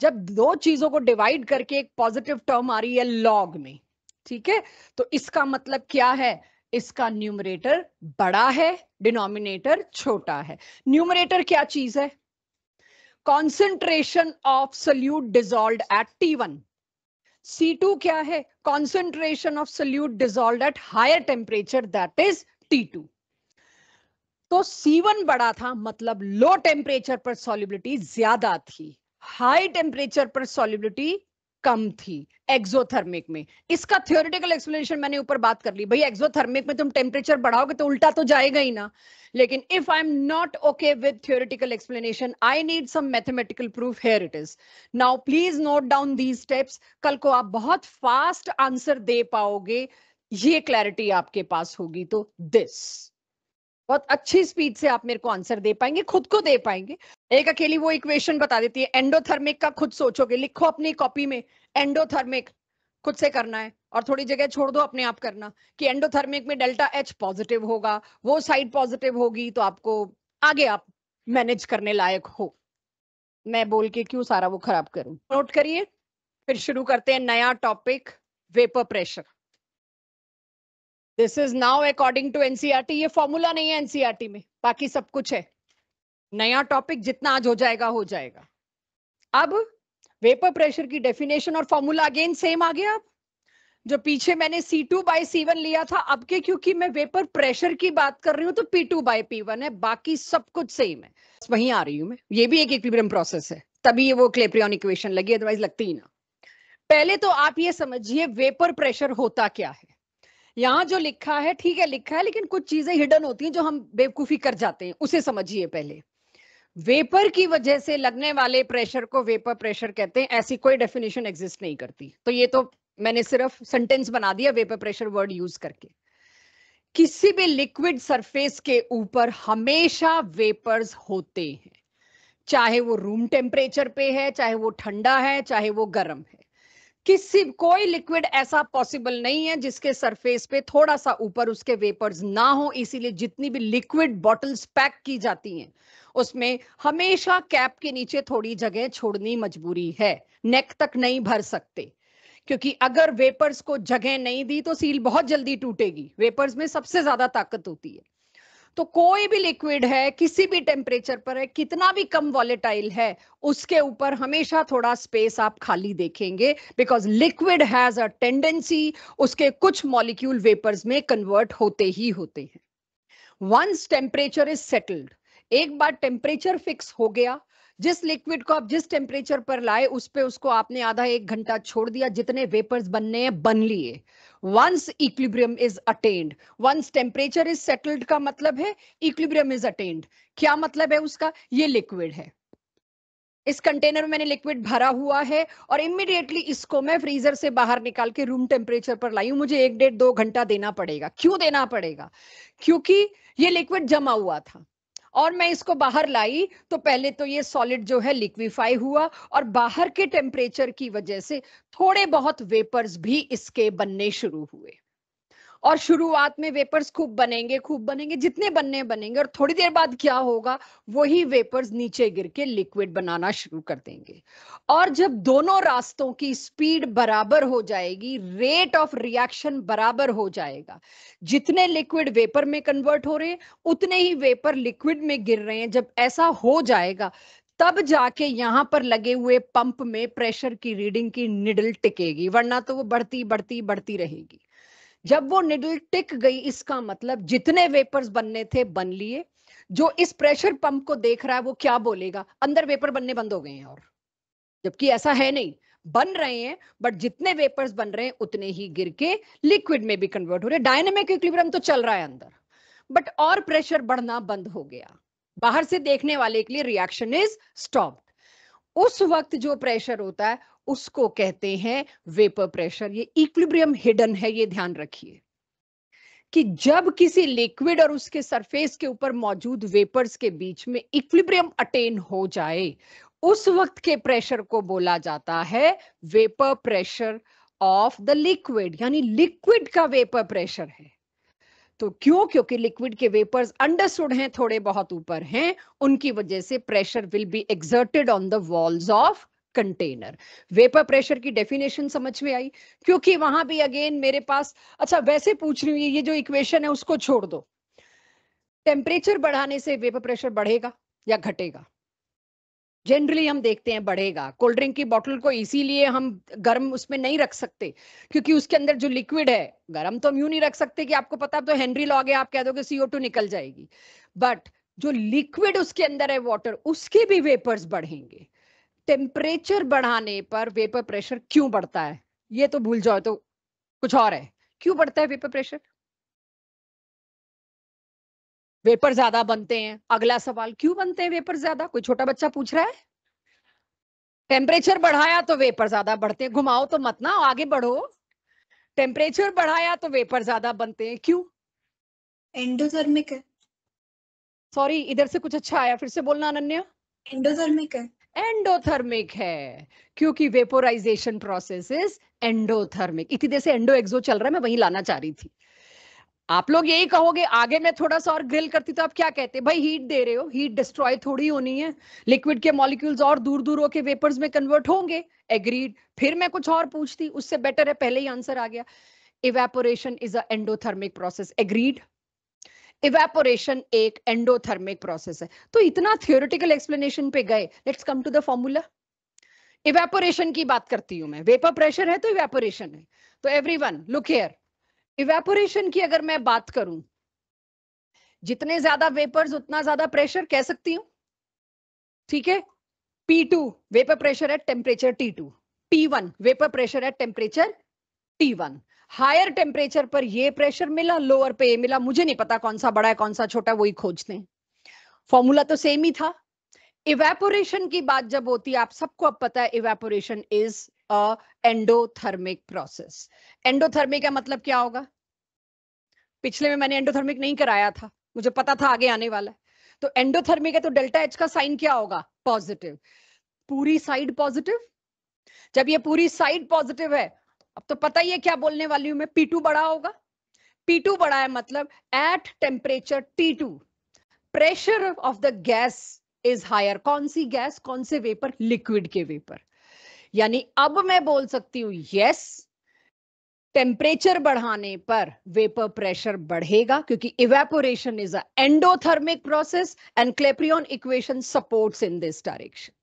जब दो चीजों को डिवाइड करके एक पॉजिटिव टर्म आ रही है लॉग में, ठीक है, तो इसका मतलब क्या है, इसका न्यूमरेटर बड़ा है, डिनोमिनेटर छोटा है। न्यूमरेटर क्या चीज है? Concentration of solute dissolved at T1। C2 क्या है? Concentration of solute dissolved at higher temperature, that is T2। तो C1 बड़ा था, मतलब लो टेम्परेचर पर सॉल्युबिलिटी ज्यादा थी, हाई टेम्परेचर पर सॉल्युबिलिटी कम थी एक्सोथर्मिक में। इसका थ्योरेटिकल एक्सप्लेनेशन मैंने ऊपर बात कर ली। भाई एक्सोथर्मिक में तुम टेम्परेचर बढ़ाओगे तो उल्टा तो जाएगा ही ना। लेकिन if I am not okay with theoretical explanation, I need some mathematical proof. Here it is. Now please note down these steps. कल को आप बहुत फास्ट आंसर दे पाओगे, ये क्लैरिटी आपके पास होगी तो दिस बहुत अच्छी स्पीड से आप मेरे को आंसर दे पाएंगे, खुद को दे पाएंगे। एक अकेली वो इक्वेशन बता देती है। एंडोथर्मिक का खुद सोचोगे, लिखो अपनी कॉपी में, एंडोथर्मिक खुद से करना है और थोड़ी जगह छोड़ दो अपने आप करना कि एंडोथर्मिक में डेल्टा एच पॉजिटिव होगा, वो साइड पॉजिटिव होगी, तो आपको आगे आप मैनेज करने लायक हो। मैं बोल के क्यों सारा वो खराब करूं। नोट करिए, फिर शुरू करते हैं नया topic, vapour pressure. This is now according to NCERT. ये फॉर्मूला नहीं है एनसीईआरटी में, बाकी सब कुछ है। नया टॉपिक जितना आज हो जाएगा हो जाएगा। अब वेपर प्रेशर की डेफिनेशन और फॉर्मूला अगेन सेम आ गया। अब जो पीछे मैंने C2 by C1 लिया था, अब के क्योंकि मैं वेपर प्रेशर की बात कर रही हूं तो P2 by P1 है, बाकी सब कुछ सेम है। वहीं आ रही हूं मैं, ये भी एक इक्विलिब्रियम प्रोसेस है, तभी ये वो क्लैप्रियन इक्वेशन लगी, अदरवाइज लगती ही ना। पहले तो आप ये समझिए वेपर प्रेशर होता क्या है। यहां जो लिखा है ठीक है, लिखा है, लेकिन कुछ चीजें हिडन होती हैं जो हम बेवकूफी कर जाते हैं, उसे समझिए पहले। वेपर की वजह से लगने वाले प्रेशर को वेपर प्रेशर कहते हैं, ऐसी कोई डेफिनेशन एग्जिस्ट नहीं करती। तो ये तो मैंने सिर्फ सेंटेंस बना दिया वेपर प्रेशर वर्ड यूज करके। किसी भी लिक्विड सरफेस के ऊपर हमेशा वेपर्स होते हैं, चाहे वो रूम टेम्परेचर पे है, चाहे वो ठंडा है, चाहे वो गर्म है। कोई लिक्विड ऐसा पॉसिबल नहीं है जिसके सरफेस पे थोड़ा सा ऊपर उसके वेपर्स ना हो। इसीलिए जितनी भी लिक्विड बॉटल्स पैक की जाती हैं उसमें हमेशा कैप के नीचे थोड़ी जगह छोड़नी मजबूरी है। नेक तक नहीं भर सकते, क्योंकि अगर वेपर्स को जगह नहीं दी तो सील बहुत जल्दी टूटेगी। वेपर्स में सबसे ज्यादा ताकत होती है। तो कोई भी लिक्विड है, किसी भी टेम्परेचर पर है, कितना भी कम वॉलेटाइल है, उसके ऊपर हमेशा थोड़ा स्पेस आप खाली देखेंगे, because liquid has a tendency उसके कुछ मॉलिक्यूल वेपर्स में कन्वर्ट होते ही होते हैं। वंस टेम्परेचर इज सेटल्ड, एक बार टेम्परेचर फिक्स हो गया, जिस लिक्विड को आप जिस टेम्परेचर पर लाए उस पे उसको आपने आधा एक घंटा छोड़ दिया, जितने वेपर्स बनने हैं बन लिए। Once equilibrium is attained, once temperature is settled का मतलब है इक्विलिब्रियम इज अटेन्ड। क्या मतलब है उसका? ये लिक्विड है, इस कंटेनर में मैंने लिक्विड भरा हुआ है और इमीडिएटली इसको मैं फ्रीजर से बाहर निकाल के रूम टेम्परेचर पर लाई हूं। मुझे 1-1.5-2 घंटा देना पड़ेगा। क्यों देना पड़ेगा? क्योंकि ये लिक्विड जमा हुआ था और मैं इसको बाहर लाई तो पहले तो ये सॉलिड जो है लिक्विफाई हुआ और बाहर के टेम्परेचर की वजह से थोड़े बहुत वेपर्स भी इसके बनने शुरू हुए। और शुरुआत में वेपर्स खूब बनेंगे, जितने बनने बनेंगे, और थोड़ी देर बाद क्या होगा, वही वेपर्स नीचे गिर के लिक्विड बनाना शुरू कर देंगे। और जब दोनों रास्तों की स्पीड बराबर हो जाएगी, रेट ऑफ रिएक्शन बराबर हो जाएगा, जितने लिक्विड वेपर में कन्वर्ट हो रहे हैं उतने ही वेपर लिक्विड में गिर रहे हैं, जब ऐसा हो जाएगा तब जाके यहां पर लगे हुए पंप में प्रेशर की रीडिंग की निडल टिकेगी, वरना तो वो बढ़ती बढ़ती बढ़ती रहेगी। जब वो निडल टिक गई, इसका मतलब जितने वेपर्स बनने थे बन लिए। जो इस प्रेशर पंप को देख रहा है वो क्या बोलेगा? अंदर वेपर बनने बंद हो गए हैं। और जबकि ऐसा है नहीं, बन रहे हैं, बट जितने वेपर्स बन रहे हैं उतने ही गिर के लिक्विड में भी कन्वर्ट हो रहे हैं। डायनेमिक इक्विलिब्रियम तो चल रहा है अंदर, बट और प्रेशर बढ़ना बंद हो गया। बाहर से देखने वाले के लिए रिएक्शन इज स्टॉप्ड। उस वक्त जो प्रेशर होता है उसको कहते हैं वेपर प्रेशर। ये इक्विलिब्रियम हिडन है, ये ध्यान रखिए कि जब किसी लिक्विड और उसके सरफेस के ऊपर मौजूद वेपर्स के बीच में इक्विलिब्रियम अटेन हो जाए, उस वक्त के प्रेशर को बोला जाता है vapour pressure of the liquid, यानी लिक्विड का वेपर प्रेशर है। तो क्यों? क्योंकि लिक्विड के वेपर्स अंडरस्टूड हैं, थोड़े बहुत ऊपर हैं, उनकी वजह से pressure will be exerted on the walls of container. Vapour pressure की डेफिनेशन समझ में आई? क्योंकि वहां भी अगेन मेरे पास, अच्छा वैसे पूछ रही हूँ, ये जो इक्वेशन है उसको छोड़ दो, टेम्परेचर बढ़ाने से वेपर प्रेशर बढ़ेगा या घटेगा? जनरली हम देखते हैं बढ़ेगा। कोल्ड ड्रिंक की बोतल को इसीलिए हम गर्म उसमें नहीं रख सकते क्योंकि उसके अंदर जो लिक्विड है, गर्म तो हम यूं नहीं रख सकते कि आपको पता तो हेनरी लॉ है, आप कह दोगे CO2 निकल जाएगी, बट जो लिक्विड उसके अंदर है वाटर, उसके भी वेपर्स बढ़ेंगे। टेम्परेचर बढ़ाने पर वेपर प्रेशर क्यों बढ़ता है ये तो भूल जाओ, तो कुछ और है। क्यों बढ़ता है वेपर प्रेशर? वेपर ज्यादा बनते हैं। अगला सवाल, क्यों बनते हैं वेपर ज्यादा? कोई छोटा बच्चा पूछ रहा है। टेम्परेचर बढ़ाया तो वेपर ज्यादा बढ़ते हैं। घुमाओ तो मत ना, आगे बढ़ो। टेम्परेचर बढ़ाया तो वेपर ज्यादा बनते हैं, क्यों? एंडोथर्मिक है। सॉरी, इधर से कुछ अच्छा आया, फिर से बोलना अनन्या। एंडोथर्मिक है। एंडोथर्मिक है, क्योंकि वेपोराइजेशन प्रोसेस इज एंडोथर्मिक। इतनी देर से एंडो एक्सो चल रहा है, मैं वहीं लाना चाह रही थी। आप लोग यही कहोगे, आगे मैं थोड़ा सा और ग्रिल करती तो आप क्या कहते? भाई हीट दे रहे हो, हीट डिस्ट्रॉय थोड़ी होनी है, लिक्विड के मॉलिक्यूल्स और दूर दूर होके वेपर्स में कन्वर्ट होंगे। एग्रीड। फिर मैं कुछ और पूछती, उससे बेटर है पहले ही आंसर आ गया। Evaporation is a endothermic process. Agreed. Evaporation एक एंडोथर्मिक प्रोसेस है। तो इतना थियोरेटिकल एक्सप्लेनेशन पे गए, let's come to the formula. Evaporation की बात करती हूं मैं, वेपर प्रेशर है तो इवेपोरेशन है। तो एवरीवन लुक हियर, इवेपोरेशन की अगर मैं बात करूं, जितने ज्यादा वेपर्स उतना ज्यादा प्रेशर कह सकती हूं, ठीक है। P2 vapour pressure at temperature T2, P1 vapour pressure at temperature T1। Higher temperature पर ये प्रेशर मिला, लोअर पे ये मिला, मुझे नहीं पता कौन सा बड़ा है कौन सा छोटा, वही खोजते हैं। फॉर्मूला तो सेम ही था। इवेपोरेशन की बात जब होती है, आप सबको अब पता है evaporation is a endothermic process. Endothermic का मतलब क्या होगा? पिछले में मैंने एंडोथर्मिक नहीं कराया था, मुझे पता था आगे आने वाला है। तो एंडोथर्मिक है तो डेल्टा H का साइन क्या होगा? पॉजिटिव, पूरी साइड पॉजिटिव। जब ये पूरी साइड पॉजिटिव है, अब तो पता ही है क्या बोलने वाली हूं मैं, P2 बड़ा होगा। P2 बड़ा है मतलब at temperature T2 pressure of the gas is higher. कौन सी गैस, कौन से वेपर, लिक्विड के वेपर। यानी अब मैं बोल सकती हूं यस, टेम्परेचर बढ़ाने पर वेपर प्रेशर बढ़ेगा, क्योंकि evaporation is a endothermic process and Clapeyron equation supports in this direction.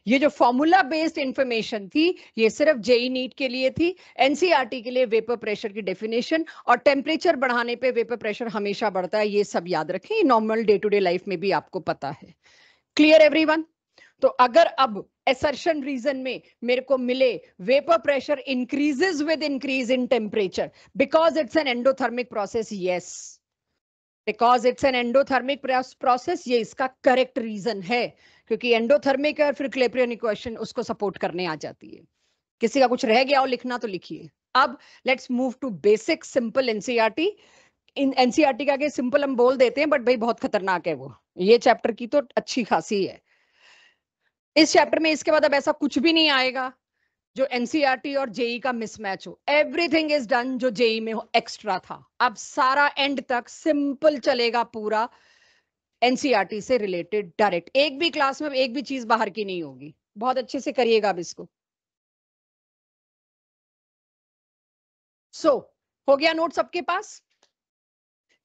ये जो फॉर्मूला बेस्ड इंफॉर्मेशन थी, ये सिर्फ जेई नीट के लिए थी। एनसीईआरटी के लिए वेपर प्रेशर की डेफिनेशन और टेम्परेचर बढ़ाने पे वेपर प्रेशर हमेशा बढ़ता है, ये सब याद रखें। ये normal day to day life में भी आपको पता है। Clear everyone? तो अगर अब assertion रीजन में मेरे को मिले vapour pressure increases with increase in temperature because it's an endothermic process, yes, because it's an endothermic process, ये इसका करेक्ट रीजन है, क्योंकि एंडोथर्मिक है और फिर क्लेपियन इक्वेशन उसको सपोर्ट करने आ जाती है। किसी का कुछ रह गया हो लिखना तो लिखिए। अब let's move to basic simple NCERT. इन एनसीईआरटी का आगे सिंपल हम बोल देते हैं, बट भाई बहुत खतरनाक है वो, ये चैप्टर की तो अच्छी खासी है। इस चैप्टर में इसके बाद अब ऐसा कुछ भी नहीं आएगा जो एनसीईआरटी और जेई का मिसमैच हो। एवरीथिंग इज डन जो जेई में हो एक्स्ट्रा था। अब सारा एंड तक सिंपल चलेगा पूरा, एनसीईआरटी से रिलेटेड डायरेक्ट। एक भी क्लास में एक भी चीज बाहर की नहीं होगी। बहुत अच्छे से करिएगा अब इसको। हो गया नोट सबके पास?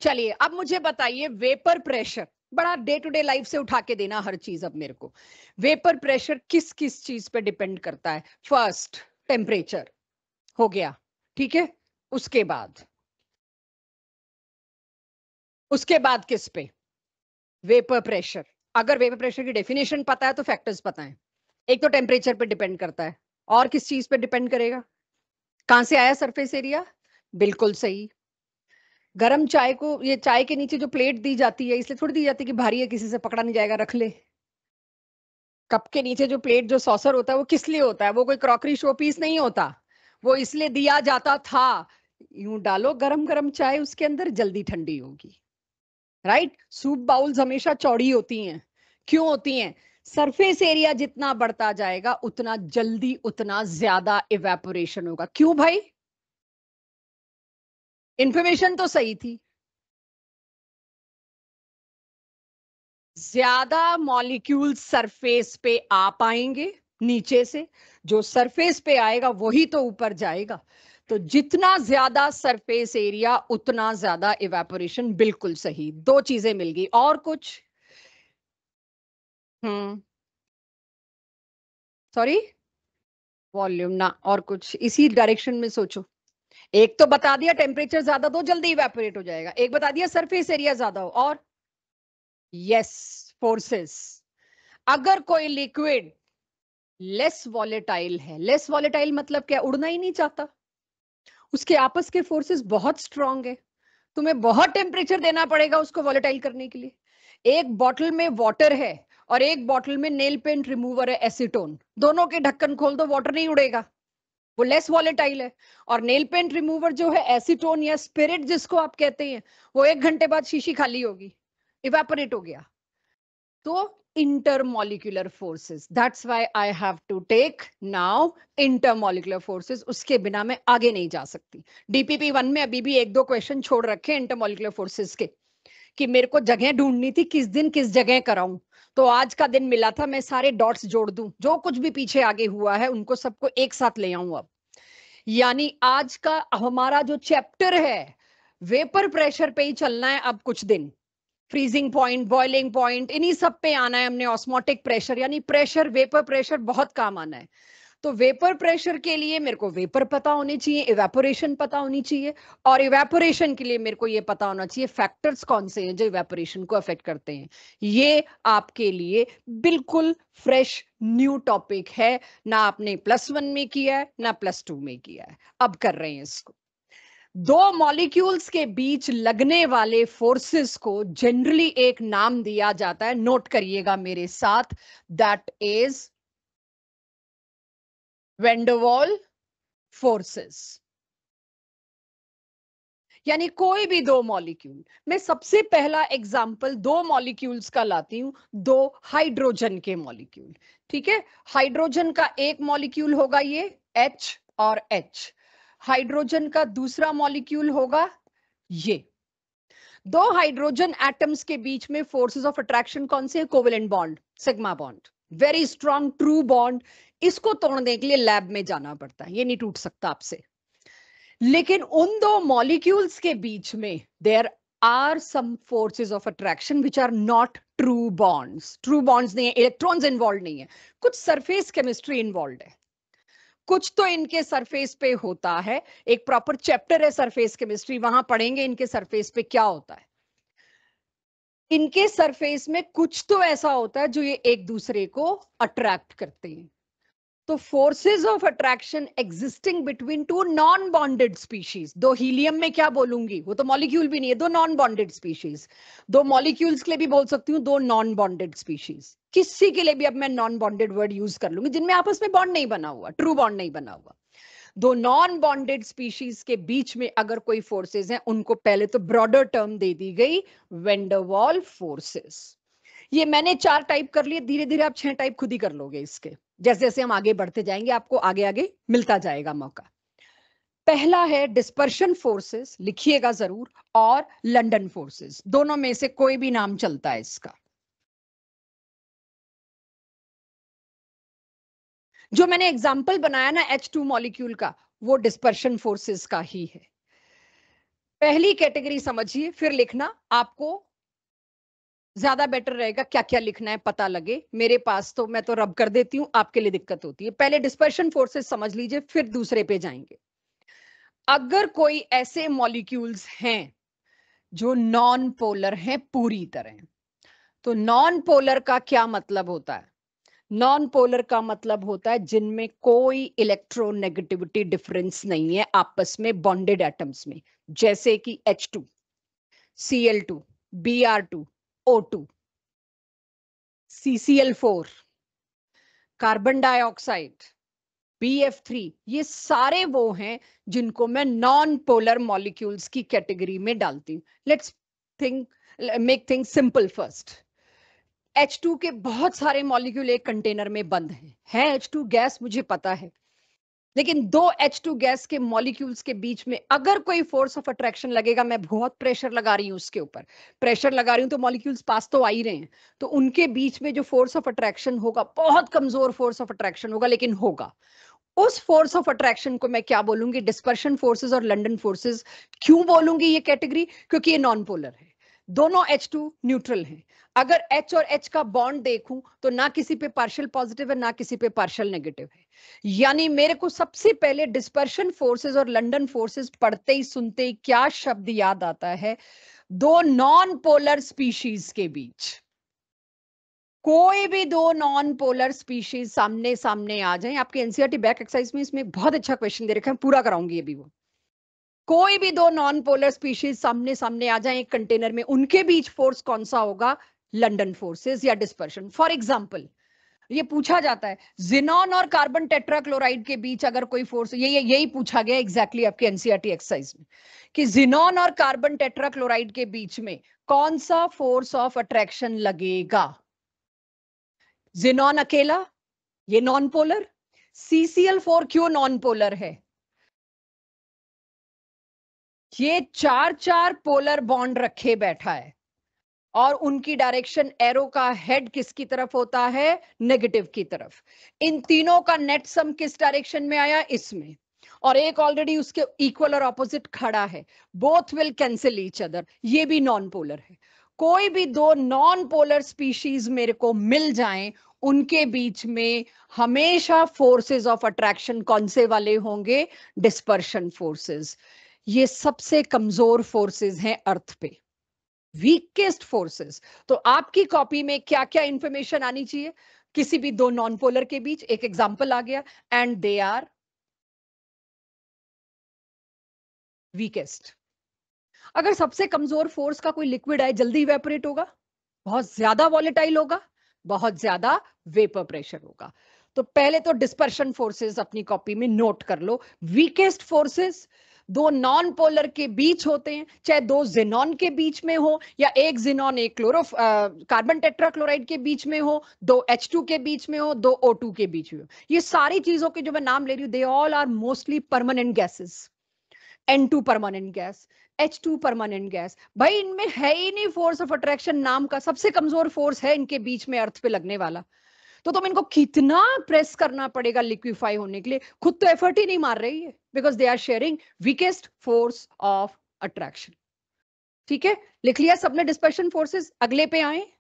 चलिए अब मुझे बताइए वेपर प्रेशर, बड़ा डे टू डे लाइफ से उठा के देना हर चीज अब मेरे को। वेपर प्रेशर किस किस चीज पे डिपेंड करता है? फर्स्ट टेम्परेचर हो गया, ठीक है। उसके बाद किस पे? Vapour pressure. अगर वेपर प्रेशर की डेफिनेशन पता है तो फैक्टर्स पता है। एक तो टेम्परेचर पे डिपेंड करता है, और किस चीज पे डिपेंड करेगा? कहां से आया सरफेस एरिया? बिल्कुल सही। गरम चाय को, ये चाय के नीचे जो प्लेट दी जाती है इसलिए थोड़ी दी जाती है कि भारी है किसी से पकड़ा नहीं जाएगा, रख ले। कप के नीचे जो प्लेट, जो सॉसर होता है, वो किस लिए होता है? वो कोई क्रॉकरी शो पीस नहीं होता, वो इसलिए दिया जाता था यूं डालो गरम गरम चाय उसके अंदर, जल्दी ठंडी होगी। राइट? सूप बाउल्स हमेशा चौड़ी होती हैं। क्यों होती हैं? सरफेस एरिया जितना बढ़ता जाएगा उतना जल्दी, उतना ज्यादा इवेपोरेशन होगा। क्यों भाई? इंफॉर्मेशन तो सही थी। ज्यादा मॉलिक्यूल सरफेस पे आ पाएंगे नीचे से, जो सरफेस पे आएगा वही तो ऊपर जाएगा। तो जितना ज्यादा सरफेस एरिया उतना ज्यादा इवेपोरेशन। बिल्कुल सही, दो चीजें मिल गई। और कुछ? सॉरी, वॉल्यूम ना, और कुछ इसी डायरेक्शन में सोचो। एक तो बता दिया टेम्परेचर ज्यादा तो जल्दी इवेपोरेट हो जाएगा, एक बता दिया सरफेस एरिया ज्यादा हो, और यस, फोर्सेस। अगर कोई लिक्विड लेस वॉलेटाइल है, लेस वॉलेटाइल मतलब क्या? उड़ना ही नहीं चाहता, उसके आपस के फोर्सेस बहुत स्ट्रांग है, तुम्हें बहुत टेम्परेचर देना पड़ेगा उसको वॉलेटाइल करने के लिए। एक बॉटल में वाटर है और एक बॉटल में नेल पेंट रिमूवर है एसीटोन, दोनों के ढक्कन खोल दो, वाटर नहीं उड़ेगा, वो लेस वॉलेटाइल है। और नेल पेंट रिमूवर जो है एसीटोन या स्पिरिट जिसको आप कहते हैं, वो 1 घंटे बाद शीशी खाली होगी, इवेपोरेट हो गया। तो intermolecular forces, that's why I have to take now intermolecular forces, उसके बिना मैं आगे नहीं जा सकती। डीपीपी 1 में अभी भी 1-2 क्वेश्चन छोड़ रखे इंटरमॉलिक्यूलर फोर्सेस के, कि मेरे को जगह ढूंढनी थी किस दिन किस जगह कराऊं। तो आज का दिन मिला था, मैं सारे डॉट्स जोड़ दूं, जो कुछ भी पीछे आगे हुआ है उनको सबको एक साथ ले आऊं अब। यानी आज का हमारा जो चैप्टर है वेपर प्रेशर पे ही चलना है अब कुछ दिन। फ्रीजिंग पॉइंट, बॉइलिंग पॉइंट, इन्हीं सब पे आना है हमने। ऑस्मोटिक प्रेशर यानी प्रेशर, वेपर प्रेशर बहुत काम आना है। तो वेपर प्रेशर के लिए मेरे को वेपर पता होनी चाहिए, इवेपोरेशन पता होनी चाहिए, और इवेपोरेशन के लिए मेरे को ये पता होना चाहिए फैक्टर्स कौन से हैं जो इवेपोरेशन को अफेक्ट करते हैं। ये आपके लिए बिल्कुल फ्रेश न्यू टॉपिक है, ना आपने +1 में किया है ना +2 में किया है, अब कर रहे हैं इसको। दो मॉलिक्यूल्स के बीच लगने वाले फोर्सेस को जनरली एक नाम दिया जाता है, नोट करिएगा मेरे साथ, दैट इज वैन डर वाल फोर्सेस। यानी कोई भी दो मॉलिक्यूल, मैं सबसे पहला एग्जांपल दो मॉलिक्यूल्स का लाती हूं, दो हाइड्रोजन के मॉलिक्यूल। ठीक है, हाइड्रोजन का एक मॉलिक्यूल होगा ये H और H, हाइड्रोजन का दूसरा मॉलिक्यूल होगा ये। दो हाइड्रोजन एटम्स के बीच में फोर्सेस ऑफ अट्रैक्शन कौन से हैं? Covalent bond, sigma bond, very strong true bond. इसको तोड़ने के लिए लैब में जाना पड़ता है, ये नहीं टूट सकता आपसे। लेकिन उन दो मॉलिक्यूल्स के बीच में there are some forces of attraction which are not true bonds. True bonds नहीं है, इलेक्ट्रॉन्स इन्वॉल्व नहीं है, कुछ सरफेस केमिस्ट्री इन्वॉल्व है, कुछ तो इनके सरफेस पे होता है। एक प्रॉपर चैप्टर है सरफेस केमिस्ट्री, वहां पढ़ेंगे इनके सरफेस पे क्या होता है। इनके सरफेस में कुछ तो ऐसा होता है जो ये एक दूसरे को अट्रैक्ट करते हैं। तो forces of attraction existing between two non bonded species, दो हीलियम में क्या बोलूंगी, वो तो मॉलिक्यूल भी नहीं है, दो नॉन बॉन्डेड स्पीशीज। दो मॉलिक्यूल्स के लिए भी बोल सकती हूँ दो नॉन बॉन्डेड स्पीशीज, किसी के लिए भी अब मैं नॉन बॉन्डेड वर्ड यूज कर लूंगी जिनमें आपस में बॉन्ड नहीं बना हुआ, ट्रू बॉन्ड नहीं बना हुआ। दो नॉन बॉन्डेड स्पीशीज के बीच में अगर कोई फोर्सेस हैं, उनको पहले तो ब्रॉडर टर्म दे दी गई वेंडरवॉल फोर्सेस। ये मैंने 4 टाइप कर लिए, धीरे धीरे आप 6 टाइप खुद ही कर लोगे इसके, जैसे जैसे हम आगे बढ़ते जाएंगे आपको आगे आगे मिलता जाएगा मौका। पहला है डिस्पर्शन फोर्सेस, लिखिएगा जरूर, और लंदन फोर्सेस, दोनों में से कोई भी नाम चलता है इसका। जो मैंने एग्जाम्पल बनाया ना H2 मॉलिक्यूल का, वो डिस्पर्शन फोर्सेस का ही है। पहली कैटेगरी समझिए, फिर लिखना आपको ज्यादा बेटर रहेगा, क्या क्या लिखना है पता लगे। मेरे पास तो मैं तो रब कर देती हूं, आपके लिए दिक्कत होती है। पहले डिस्पर्शन फोर्सेस समझ लीजिए, फिर दूसरे पे जाएंगे। अगर कोई ऐसे मॉलिक्यूल्स हैं जो नॉन पोलर हैं पूरी तरह, तो नॉन पोलर का क्या मतलब होता है? नॉन पोलर का मतलब होता है जिनमें कोई इलेक्ट्रोनेगेटिविटी डिफरेंस नहीं है आपस में बॉन्डेड एटम्स में, जैसे कि H2, Cl2, Br2, O2, CCl4, carbon dioxide, BF3, ये सारे वो हैं जिनको मैं नॉन पोलर मॉलिक्यूल्स की कैटेगरी में डालती हूं। Let's think, make thing simple first. H2 के बहुत सारे मॉलिक्यूल एक कंटेनर में बंद हैं, है H2 गैस, मुझे पता है, लेकिन दो H2 गैस के मॉलिक्यूल्स के बीच में अगर कोई फोर्स ऑफ अट्रैक्शन लगेगा, मैं बहुत प्रेशर लगा रही हूं उसके ऊपर, प्रेशर लगा रही हूं तो मॉलिक्यूल्स पास तो आ ही रहे हैं, तो उनके बीच में जो फोर्स ऑफ अट्रैक्शन होगा, बहुत कमजोर फोर्स ऑफ अट्रैक्शन होगा, लेकिन होगा। उस फोर्स ऑफ अट्रैक्शन को मैं क्या बोलूंगी? डिस्पर्शन फोर्सेस और लंदन फोर्सेस। क्यों बोलूंगी ये कैटेगरी? क्योंकि ये नॉन पोलर है, दोनों H2 न्यूट्रल हैं। अगर H और H का बॉन्ड देखूं तो ना किसी पे पार्शियल पॉजिटिव है ना किसी पे पार्शियल नेगेटिव है, यानी मेरे को सबसे पहले डिस्पर्शन फोर्सेस और लंदन फोर्सेस पढ़ते ही सुनते ही क्या शब्द याद आता है? दो नॉन पोलर स्पीशीज के बीच, कोई भी दो नॉन पोलर स्पीशीज सामने सामने आ जाएं। आपके एनसीईआरटी बैक एक्सरसाइज में इसमें बहुत अच्छा क्वेश्चन दे रखा है, पूरा कराऊंगी अभी वो। कोई भी दो नॉन पोलर स्पीशीज सामने सामने आ जाएं एक कंटेनर में, उनके बीच फोर्स कौन सा होगा? लंदन फोर्सेस या डिस्पर्शन। फॉर एग्जांपल ये पूछा जाता है, जिनॉन और कार्बन टेट्राक्लोराइड के बीच अगर कोई फोर्स, यही पूछा गया एग्जैक्टली आपके एनसीईआरटी एक्सरसाइज में, कि जिनॉन और कार्बन टेट्राक्लोराइड के बीच में कौन सा फोर्स ऑफ अट्रैक्शन लगेगा? जिनॉन अकेला, ये नॉन पोलर। CCl4 क्यों नॉन पोलर है? ये 4 पोलर बॉन्ड रखे बैठा है और उनकी डायरेक्शन एरो का हेड किसकी तरफ होता है? नेगेटिव की तरफ। इन तीनों का नेट सम किस डायरेक्शन में आया? इसमें, और एक ऑलरेडी उसके इक्वल और ऑपोजिट खड़ा है, both will cancel each other, ये भी नॉन पोलर है। कोई भी दो नॉन पोलर स्पीशीज मेरे को मिल जाएं, उनके बीच में हमेशा फोर्सेस ऑफ अट्रैक्शन कौन से वाले होंगे? Dispersion forces. ये सबसे कमजोर फोर्सेस हैं अर्थ पे, वीकेस्ट फोर्सेस। तो आपकी कॉपी में क्या क्या इंफॉर्मेशन आनी चाहिए? किसी भी दो नॉन पोलर के बीच एक एग्जांपल आ गया, एंड दे आर वीकेस्ट। अगर सबसे कमजोर फोर्स का कोई लिक्विड है, जल्दी इवेपोरेट होगा, बहुत ज्यादा वॉलेटाइल होगा, बहुत ज्यादा वेपर प्रेशर होगा। तो पहले तो डिस्पर्शन फोर्सेस अपनी कॉपी में नोट कर लो। वीकेस्ट फोर्सेस, दो नॉन पोलर के बीच होते हैं, चाहे दो जिनॉन के बीच में हो या एक जिनॉन एक कार्बन टेट्राक्लोराइड के बीच में हो, दो H2 के बीच में हो, दो O2 के बीच में हो। ये सारी चीजों के जो मैं नाम ले रही हूँ, they all are mostly permanent gases. N2 permanent gas, H2 permanent gas. भाई इनमें है ही नहीं फोर्स ऑफ अट्रैक्शन नाम का, सबसे कमजोर फोर्स है इनके बीच में अर्थ पे लगने वाला। तो तुम इनको कितना प्रेस करना पड़ेगा लिक्विफाई होने के लिए, खुद तो एफर्ट ही नहीं मार रही है, because they are sharing weakest force of attraction. ठीक है, लिख लिया सबने डिस्पर्शन फोर्सेस। अगले पे आए।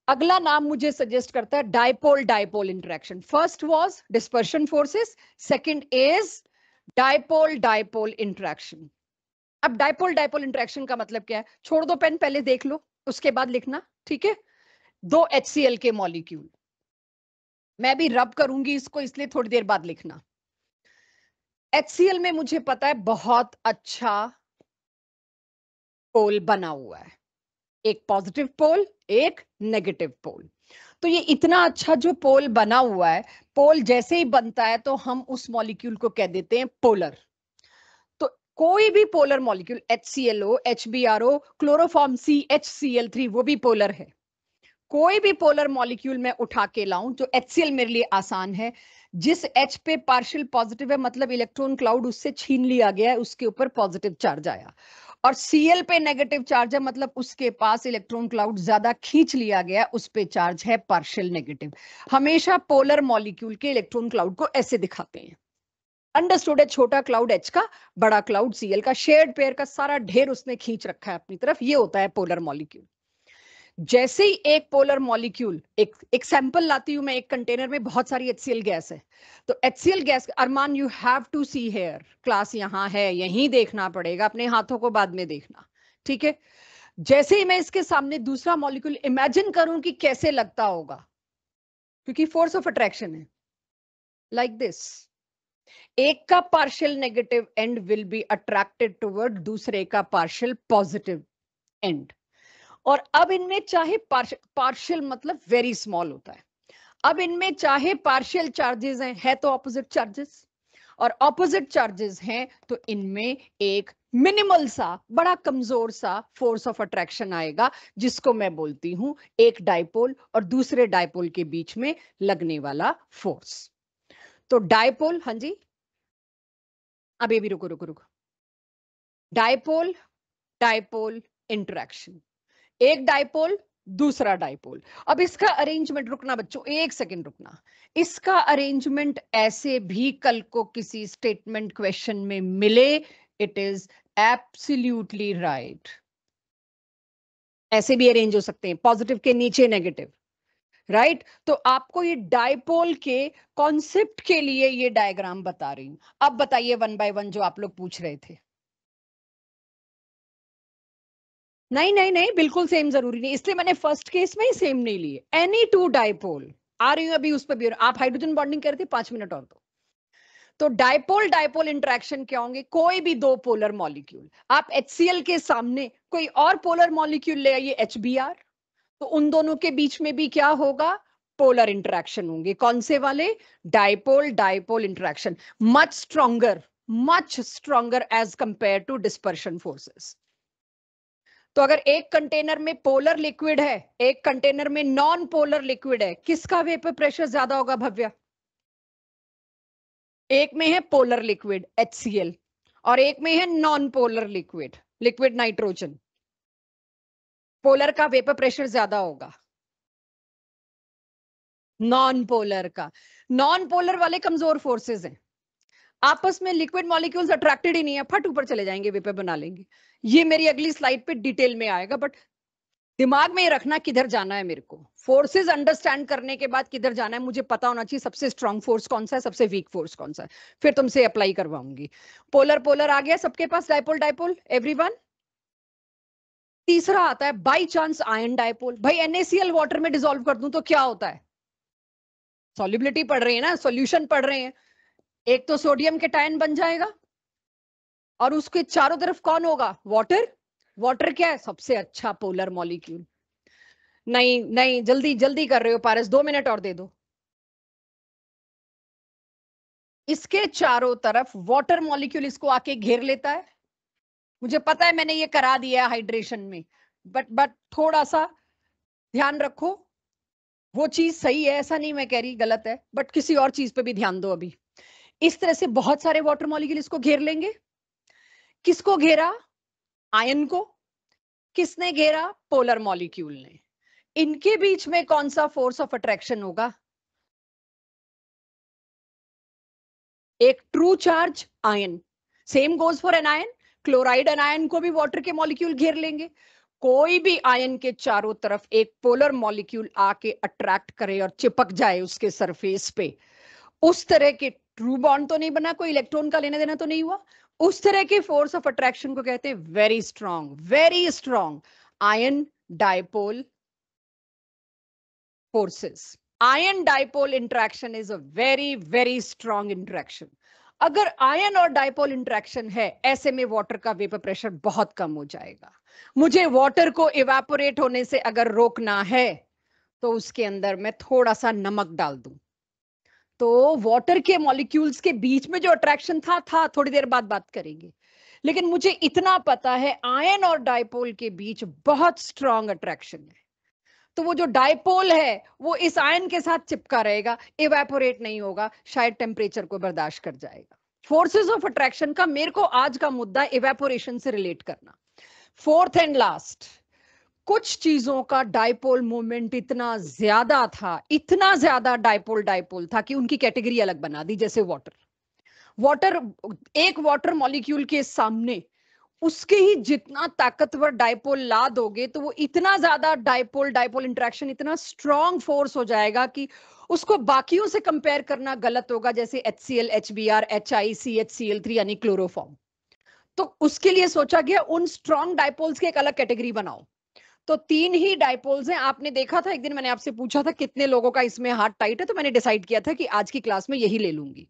अगला नाम मुझे सजेस्ट करता है dipole dipole interaction. First was dispersion forces, second is dipole dipole interaction. अब डाइपोल डाइपोल इंटरेक्शन का मतलब क्या है? छोड़ दो पेन, पहले देख लो उसके बाद लिखना। ठीक है, दो HCl के मॉलिक्यूल, मैं भी रब करूंगी इसको इसलिए थोड़ी देर बाद लिखना। HCl में मुझे पता है बहुत अच्छा पोल बना हुआ है, एक पॉजिटिव पोल एक नेगेटिव पोल। तो ये इतना अच्छा जो पोल बना हुआ है, पोल जैसे ही बनता है तो हम उस मॉलिक्यूल को कह देते हैं पोलर। तो कोई भी polar molecule, HClO, HBrO, chloroform CHCl3, वो भी पोलर है। कोई भी पोलर मॉलिक्यूल मैं उठा के लाऊं, जो HCl मेरे लिए आसान है, जिस H पे पार्शियल पॉजिटिव है मतलब इलेक्ट्रॉन क्लाउड उससे छीन लिया गया है, उसके ऊपर पॉजिटिव चार्ज आया, और Cl पे नेगेटिव चार्ज है मतलब उसके पास इलेक्ट्रॉन क्लाउड ज्यादा खींच लिया गया, उस पे चार्ज है पार्शियल नेगेटिव। हमेशा पोलर मॉलिक्यूल के इलेक्ट्रॉन क्लाउड को ऐसे दिखाते हैं। अंडरस्टूड है, छोटा क्लाउड H का, बड़ा क्लाउड Cl का, शेयर्ड पेयर का सारा ढेर उसने खींच रखा है अपनी तरफ, ये होता है पोलर मॉलिक्यूल। जैसे ही एक पोलर मॉलिक्यूल, एक सैंपल लाती हूं मैं, एक कंटेनर में बहुत सारी HCl गैस है, तो HCl gas, Arman you have to see here, class यहां है, यहीं देखना पड़ेगा, अपने हाथों को बाद में देखना। ठीक है, जैसे ही मैं इसके सामने दूसरा मॉलिक्यूल इमेजिन करूं कि कैसे लगता होगा, क्योंकि फोर्स ऑफ अट्रैक्शन है, लाइक दिस, एक का partial negative and will be attracted toward दूसरे का पार्शियल पॉजिटिव एंड। और अब इनमें चाहे पार्शियल मतलब वेरी स्मॉल होता है, अब इनमें चाहे पार्शियल चार्जेस हैं, है तो ऑपोजिट चार्जेस, और ऑपोजिट चार्जेस हैं तो इनमें एक मिनिमल सा, बड़ा कमजोर सा फोर्स ऑफ अट्रैक्शन आएगा, जिसको मैं बोलती हूं एक डाइपोल और दूसरे डाइपोल के बीच में लगने वाला फोर्स। तो डाइपोल, हाँ जी, अब ये भी रुको रुको रुको, डाइपोल डाइपोल इंटरेक्शन, एक डाइपोल दूसरा डाइपोल। अब इसका अरेंजमेंट, रुकना बच्चों एक सेकंड रुकना, इसका अरेंजमेंट ऐसे भी कल को किसी स्टेटमेंट क्वेश्चन में मिले, इट इज एब्सोल्युटली राइट। ऐसे भी अरेंज हो सकते हैं, पॉजिटिव के नीचे नेगेटिव, राइट तो आपको ये डाइपोल के कॉन्सेप्ट के लिए ये डायग्राम बता रही हूं। अब बताइए वन बाय वन जो आप लोग पूछ रहे थे। नहीं नहीं नहीं, बिल्कुल सेम जरूरी नहीं, इसलिए मैंने फर्स्ट केस में ही सेम नहीं लिए। एनी टू डाइपोल, आ रही हूं अभी उस पर भी। आप हाइड्रोजन बॉन्डिंग कर रहे थे, 5 मिनट और दो। तो डाइपोल डाइपोल इंटरेक्शन क्या होंगे? कोई भी दो पोलर मॉलिक्यूल, आप HCl के सामने कोई और पोलर मॉलिक्यूल ले आइए HBr, तो उन दोनों के बीच में भी क्या होगा? पोलर इंटरेक्शन होंगे। कौन से वाले? Dipole dipole interaction, much stronger as compare to dispersion forces. तो अगर एक कंटेनर में पोलर लिक्विड है, एक कंटेनर में नॉन पोलर लिक्विड है, किसका वेपर प्रेशर ज्यादा होगा भव्या? एक में है पोलर लिक्विड HCl और एक में है non polar liquid, liquid nitrogen. Polar का वेपर प्रेशर ज्यादा होगा नॉन पोलर का। नॉन पोलर वाले कमजोर फोर्सेस हैं, आपस में लिक्विड मॉलिक्यूल्स अट्रैक्टेड ही नहीं है, फट ऊपर चले जाएंगे, वेपर बना लेंगे। ये मेरी अगली स्लाइड पे डिटेल में आएगा, बट दिमाग में ये रखना किधर जाना है मेरे को। फोर्सेस अंडरस्टैंड करने के बाद किधर जाना है मुझे पता होना चाहिए, सबसे स्ट्रॉन्ग फोर्स कौन सा है, सबसे वीक फोर्स कौन सा है, फिर तुमसे अप्लाई करवाऊंगी। पोलर पोलर आ गया सबके पास, डाइपोल डाइपोल एवरीवन। तीसरा आता है बाई चांस आयन डाइपोल। भाई NaCl वाटर में डिसॉल्व कर दूं तो क्या होता है? सॉल्युबिलिटी पढ़ रहे हैं ना, सॉल्यूशन पढ़ रहे हैं। एक तो सोडियम के टायन बन जाएगा और उसके चारों तरफ कौन होगा? वाटर। वाटर क्या है? सबसे अच्छा पोलर मॉलिक्यूल। नहीं नहीं, जल्दी जल्दी कर रहे हो पारस, 2 मिनट और दे दो। इसके चारों तरफ वाटर मॉलिक्यूल इसको आके घेर लेता है। मुझे पता है मैंने ये करा दिया है हाइड्रेशन में, बट थोड़ा सा ध्यान रखो, वो चीज सही है, ऐसा नहीं मैं कह रही गलत है, बट किसी और चीज पे भी ध्यान दो। अभी इस तरह से बहुत सारे वाटर मॉलिक्यूल इसको घेर लेंगे। किसको घेरा? आयन को। किसने घेरा? पोलर मॉलिक्यूल ने। इनके बीच में कौन सा फोर्स ऑफ अट्रैक्शन होगा? एक true charge ion. Same goes for anion. Chloride anion को भी वाटर के मॉलिक्यूल घेर लेंगे। कोई भी आयन के चारों तरफ एक पोलर मॉलिक्यूल आके अट्रैक्ट करे और चिपक जाए उसके सरफेस पे, उस तरह के ट्रू बॉन्ड तो नहीं बना, कोई इलेक्ट्रॉन का लेना देना तो नहीं हुआ, उस तरह के फोर्स ऑफ अट्रैक्शन को कहते हैं very strong ion dipole forces. Ion dipole interaction is a very strong interaction. अगर आयन और डायपोल इंटरेक्शन है, ऐसे में वाटर का वेपर प्रेशर बहुत कम हो जाएगा। मुझे वाटर को इवेपोरेट होने से अगर रोकना है तो उसके अंदर मैं थोड़ा सा नमक डाल दूं। तो वाटर के मॉलिक्यूल्स के बीच में जो अट्रैक्शन था थोड़ी देर बाद बात करेंगे, लेकिन मुझे इतना पता है आयन और डायपोल के बीच बहुत स्ट्रॉन्ग अट्रैक्शन है। तो वो जो डायपोल है वो इस आयन के साथ चिपका रहेगा, इवेपोरेट नहीं होगा, शायद टेम्परेचर को बर्दाश्त कर जाएगा। फोर्सेस ऑफ अट्रैक्शन का मेरे को आज का मुद्दा इवेपोरेशन से रिलेट करना। फोर्थ एंड लास्ट, कुछ चीजों का डायपोल मोमेंट इतना ज्यादा डायपोल डायपोल था कि उनकी कैटेगरी अलग बना दी। जैसे वाटर, वाटर एक वाटर मॉलिक्यूल के सामने उसके ही जितना ताकतवर डायपोल ला दोगे तो वो इतना ज्यादा डायपोल डायपोल इंटरेक्शन, इतना स्ट्रॉन्ग फोर्स हो जाएगा कि उसको बाकियों से कंपेयर करना गलत होगा। जैसे HCl, HBr, HI, CH, Cl3 यानी क्लोरोफॉर्म। तो उसके लिए सोचा गया उन स्ट्रॉन्ग डायपोल्स की एक अलग कैटेगरी बनाओ। तो 3 ही डायपोल्स हैं। आपने देखा था एक दिन मैंने आपसे पूछा था कितने लोगों का इसमें हाथ टाइट है, तो मैंने डिसाइड किया था कि आज की क्लास में यही ले लूंगी।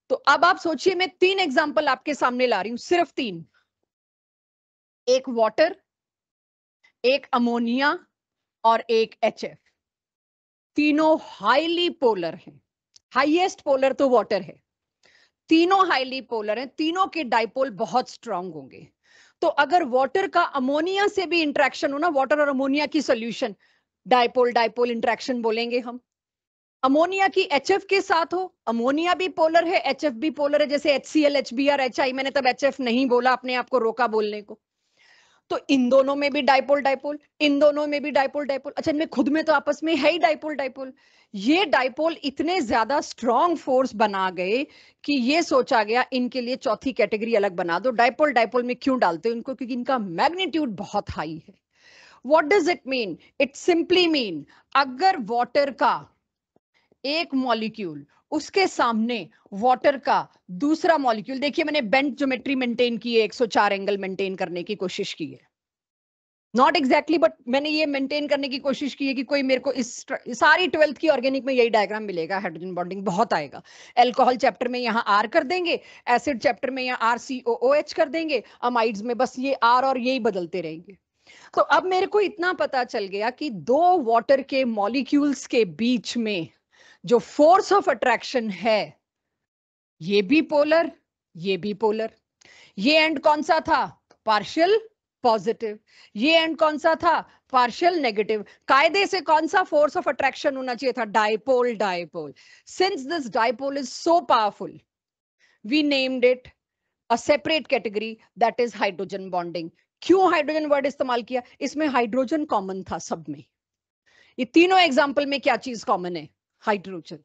तो अब आप सोचिए, मैं 3 एग्जांपल आपके सामने ला रही हूं, सिर्फ 3। एक वाटर, एक अमोनिया और एक HF। तीनों हाईली पोलर हैं। हाईएस्ट पोलर तो वाटर है। तीनों हाईली पोलर हैं, तीनों के डायपोल बहुत स्ट्रांग होंगे। तो अगर वाटर का अमोनिया से भी इंटरेक्शन हो ना, वाटर और अमोनिया की सॉल्यूशन, डायपोल डायपोल इंटरेक्शन बोलेंगे हम। अमोनिया की HF के साथ हो, अमोनिया भी पोलर है, HF भी पोलर है, जैसे HCl, HBr, HI। मैंने तब HF नहीं बोला, अपने आप को रोका बोलने को। तो इन दोनों में भी डायपोल डायपोल, इन दोनों में भी डायपोल डायपोल। अच्छा, इनमें खुद में तो आपस में है ही डायपोल डायपोल। ये डायपोल इतने ज्यादा स्ट्रॉन्ग फोर्स बना गए कि ये सोचा गया इनके लिए चौथी कैटेगरी अलग बना दो। डायपोल डायपोल में क्यों डालते हो इनको? क्योंकि इनका मैग्नीट्यूड बहुत हाई है। What does it mean? It simply mean, अगर वाटर का एक मॉलिक्यूल, उसके सामने वाटर का दूसरा मॉलिक्यूल, देखिए मैंने बेंट ज्योमेट्री मेंटेन की है, 104 एंगल मेंटेन करने की कोशिश की है। नॉट एग्जैक्टली, बट मैंने ये मेंटेन करने की कोशिश की है कि कोई मेरे को इस सारी 12th की ऑर्गेनिक में यही डायग्राम मिलेगा। हाइड्रोजन बॉन्डिंग बहुत आएगा। एल्कोहल चैप्टर में यहाँ R कर देंगे, एसिड चैप्टर में यहाँ RCOOH कर देंगे, अमाइड्स में बस ये R और यही बदलते रहेंगे। तो अब मेरे को इतना पता चल गया कि दो वाटर के मॉलिक्यूल्स के बीच में जो फोर्स ऑफ अट्रैक्शन है, ये भी पोलर, ये भी पोलर। ये एंड कौन सा था? Partial positive. ये एंड कौन सा था? Partial negative. कायदे से कौन सा फोर्स ऑफ अट्रैक्शन होना चाहिए था? Dipole dipole. Since this dipole is so powerful, we named it a separate category, that is hydrogen bonding. क्यों हाइड्रोजन वर्ड इस्तेमाल किया? इसमें हाइड्रोजन कॉमन था सब में। ये तीनों एग्जाम्पल में क्या चीज कॉमन है? हाइड्रोजन।